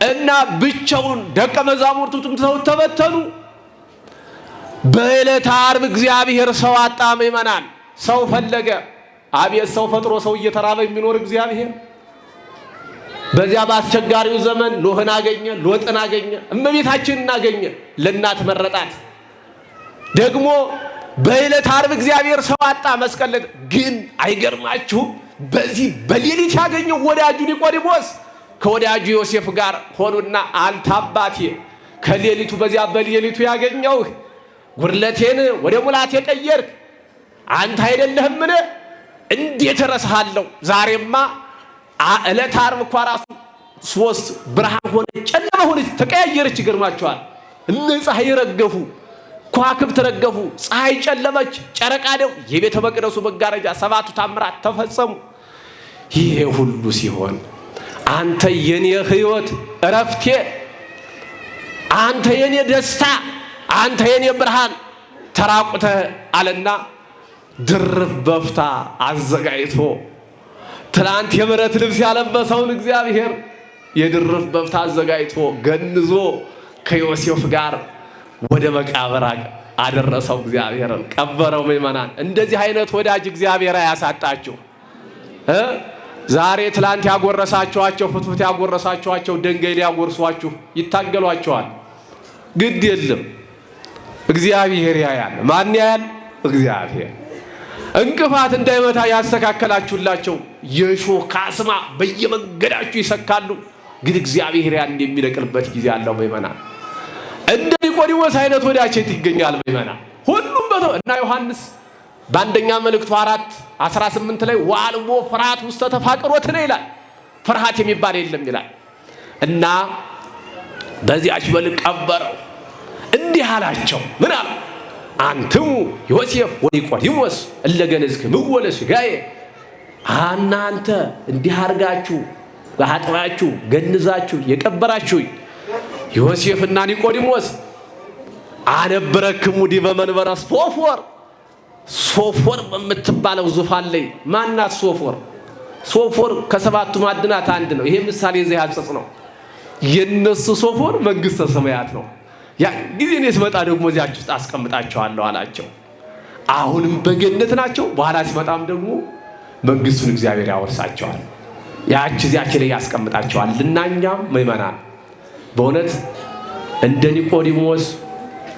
እና ብቻውን ደቀ መዛሙርቱም ተበተኑ። በዕለተ ዓርብ እግዚአብሔር ሰው አጣ። ምእመናን ሰው ፈለገ። አቤት ሰው ፈጥሮ ሰው እየተራበ የሚኖር እግዚአብሔር። በዚያ በአስቸጋሪው ዘመን ኖህን አገኘ፣ ሎጥን አገኘ፣ እመቤታችንን አገኘ። ለእናት መረጣት። ደግሞ በዕለተ ዓርብ እግዚአብሔር ሰው አጣ። መስቀል ግን አይገርማችሁም? በዚህ በሌሊት ያገኘው ወዳጁ ኒቆዲሞስ ከወዳጁ ዮሴፍ ጋር ሆኑና አንተ አባቴ ከሌሊቱ በዚያ በሌሊቱ ያገኘውህ ጉድለቴን ወደ ሙላት የቀየርክ አንተ አይደለህምን? እንዴት እረሳሃለሁ? ዛሬማ ዕለተ ዓርብ እኮ ራሱ ሶስት ብርሃን ሆነ ጨለማ ሆነች፣ ተቀያየረች። ይገርማችኋል። እነ ፀሐይ ረገፉ፣ ከዋክብት ረገፉ፣ ፀሐይ ጨለመች፣ ጨረቃ ደም፣ የቤተ መቅደሱ መጋረጃ፣ ሰባቱ ታምራት ተፈጸሙ። ይሄ ሁሉ ሲሆን አንተ የኔ ሕይወት እረፍቴ፣ አንተ የኔ ደስታ፣ አንተ የኔ ብርሃን ተራቁተህ አለና ድርብ በፍታ አዘጋጅቶ ትላንት የምሕረት ልብስ ያለበሰውን እግዚአብሔር የድርብ በፍታ አዘጋጅቶ ገንዞ ከዮሴፍ ጋር ወደ መቃብር አደረሰው። እግዚአብሔርን ቀበረው። ምእመናን እንደዚህ አይነት ወዳጅ እግዚአብሔር አያሳጣችሁ። ዛሬ ትላንት ያጎረሳችኋቸው ፍትፍት ያጎረሳችኋቸው ደንጋይ ሊያጎርሷችሁ ይታገሏቸዋል። ግድ የለም እግዚአብሔር ያያል። ማን ያያል? እግዚአብሔር። እንቅፋት እንዳይመታ ያስተካከላችሁላቸው የሾህ ካስማ በየመንገዳችሁ ይሰካሉ፣ ግን እግዚአብሔር ያን የሚነቅልበት ጊዜ አለው። ምእመናን እንደ ኒቆዲሞስ አይነት ወዳጅ ይገኛል። ምእመናን ሁሉም እና ዮሐንስ በአንደኛ መልእክቱ 4:18 ላይ ወአልቦ ፍርሃት ውስተ ተፋቅሮት ነው ይላል። ፍርሃት የሚባል የለም ይላል እና በዚያች መልክ ቀበረው። እንዲህ አላቸው። ምን አለ? አንትሙ ዮሴፍ ወኒቆዲሞስ እለ ገነዝክምዎ ለሥጋዬ፣ እናንተ እንዲህ አድርጋችሁ በአጥባችሁ ገንዛችሁ የቀበራችሁኝ ዮሴፍና ኒቆዲሞስ አነበረክሙ ዲበ መንበረ ሶፎር፣ ሶፎር በምትባለው ዙፋን ላይ ማናት ሶፎር? ሶፎር ከሰባቱ ማዕድናት አንድ ነው። ይሄ ምሳሌ እዚህ ያጽጽ ነው። የነሱ ሶፎር መንግስተ ሰማያት ነው። ያ ጊዜ እኔ ስመጣ ደግሞ እዚያች ውስጥ አስቀምጣቸዋለሁ አላቸው። አሁንም በገነት ናቸው። በኋላ ሲመጣም ደግሞ መንግስቱን እግዚአብሔር ያወርሳቸዋል። ያቺ ላይ ያስቀምጣቸዋል። እናኛም ምእመናን በእውነት እንደ ኒቆዲሞስ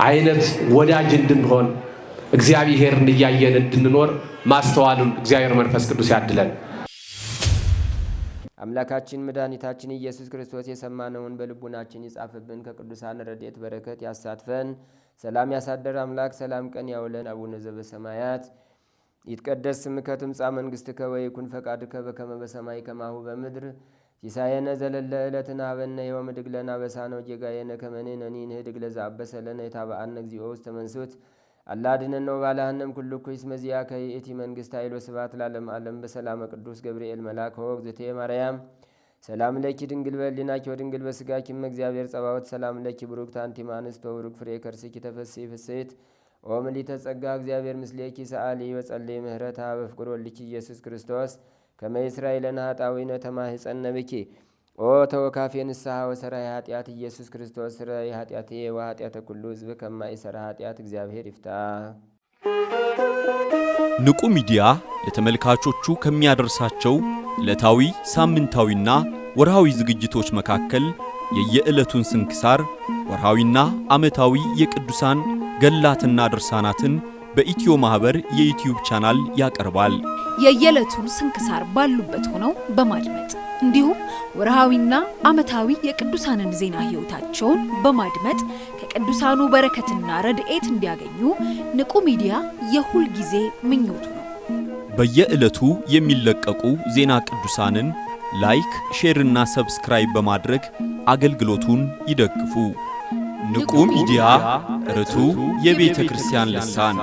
አይነት ወዳጅ እንድንሆን እግዚአብሔርን እያየን እንድንኖር ማስተዋሉን እግዚአብሔር መንፈስ ቅዱስ ያድለን። አምላካችን መድኃኒታችን ኢየሱስ ክርስቶስ የሰማነውን በልቡናችን ይጻፍብን፣ ከቅዱሳን ረድኤት በረከት ያሳትፈን። ሰላም ያሳደር አምላክ ሰላም ቀን ያውለን። አቡነ ዘበሰማያት ይትቀደስ ስምከ ትምጻእ መንግሥትከ ወይኩን ፈቃድከ በከመ በሰማይ ከማሁ በምድር ሲሳየነ ዘለለ ዕለትነ ሀበነ ዮም ወኅድግ ለነ አበሳነ ወጌጋየነ ከመ ንሕነኒ ንኅድግ ለዘአበሰ ለነ ኢታብአነ እግዚኦ ውስተ መንሱት አላ አድኅነነ ወባልሐነም ኩሉ ኩይስ መዚአከ ይእቲ መንግሥት ኃይል ወስብሐት ለዓለመ ዓለም። በሰላመ ቅዱስ ገብርኤል መልአክ ወእግዝእትየ ማርያም ሰላም ለኪ ድንግል በሕሊናኪ ወድንግል በሥጋኪ እም እግዚአብሔር ጸባኦት ሰላም ለኪ ብሩክት አንቲ እምአንስት ወቡሩክ ፍሬ ከርሥኪ ተፈሥሒ ፍሥሕት ኦ ምልዕተ ጸጋ እግዚአብሔር ምስሌኪ ሰአሊ ወጸልይ ምህረታ በፍቅር ወልድኪ ኢየሱስ ክርስቶስ ከመ ይስራይ ለነ ኃጣውኢነ ተማኅፀነ ብኪ ኦ ተወካፌ ንስሐ ወሰራይ ኃጢአት ኢየሱስ ክርስቶስ ስረይ ኃጢአቴ ወኃጢአተ ኩሉ ሕዝብ ከማይሰራ ኃጢአት እግዚአብሔር ይፍታ። ንቁ ሚዲያ ለተመልካቾቹ ከሚያደርሳቸው ዕለታዊ ሳምንታዊና ወርሃዊ ዝግጅቶች መካከል የየዕለቱን ስንክሳር ወርሃዊና ዓመታዊ የቅዱሳን ገላትና ድርሳናትን በኢትዮ ማህበር የዩቲዩብ ቻናል ያቀርባል። የየዕለቱን ስንክሳር ባሉበት ሆነው በማድመጥ እንዲሁም ወርሃዊና ዓመታዊ የቅዱሳንን ዜና ሕይወታቸውን በማድመጥ ከቅዱሳኑ በረከትና ረድኤት እንዲያገኙ ንቁ ሚዲያ የሁል ጊዜ ምኞቱ ነው። በየዕለቱ የሚለቀቁ ዜና ቅዱሳንን ላይክ፣ ሼር እና ሰብስክራይብ በማድረግ አገልግሎቱን ይደግፉ። ንቁ ሚዲያ ርቱ የቤተ ክርስቲያን ልሳን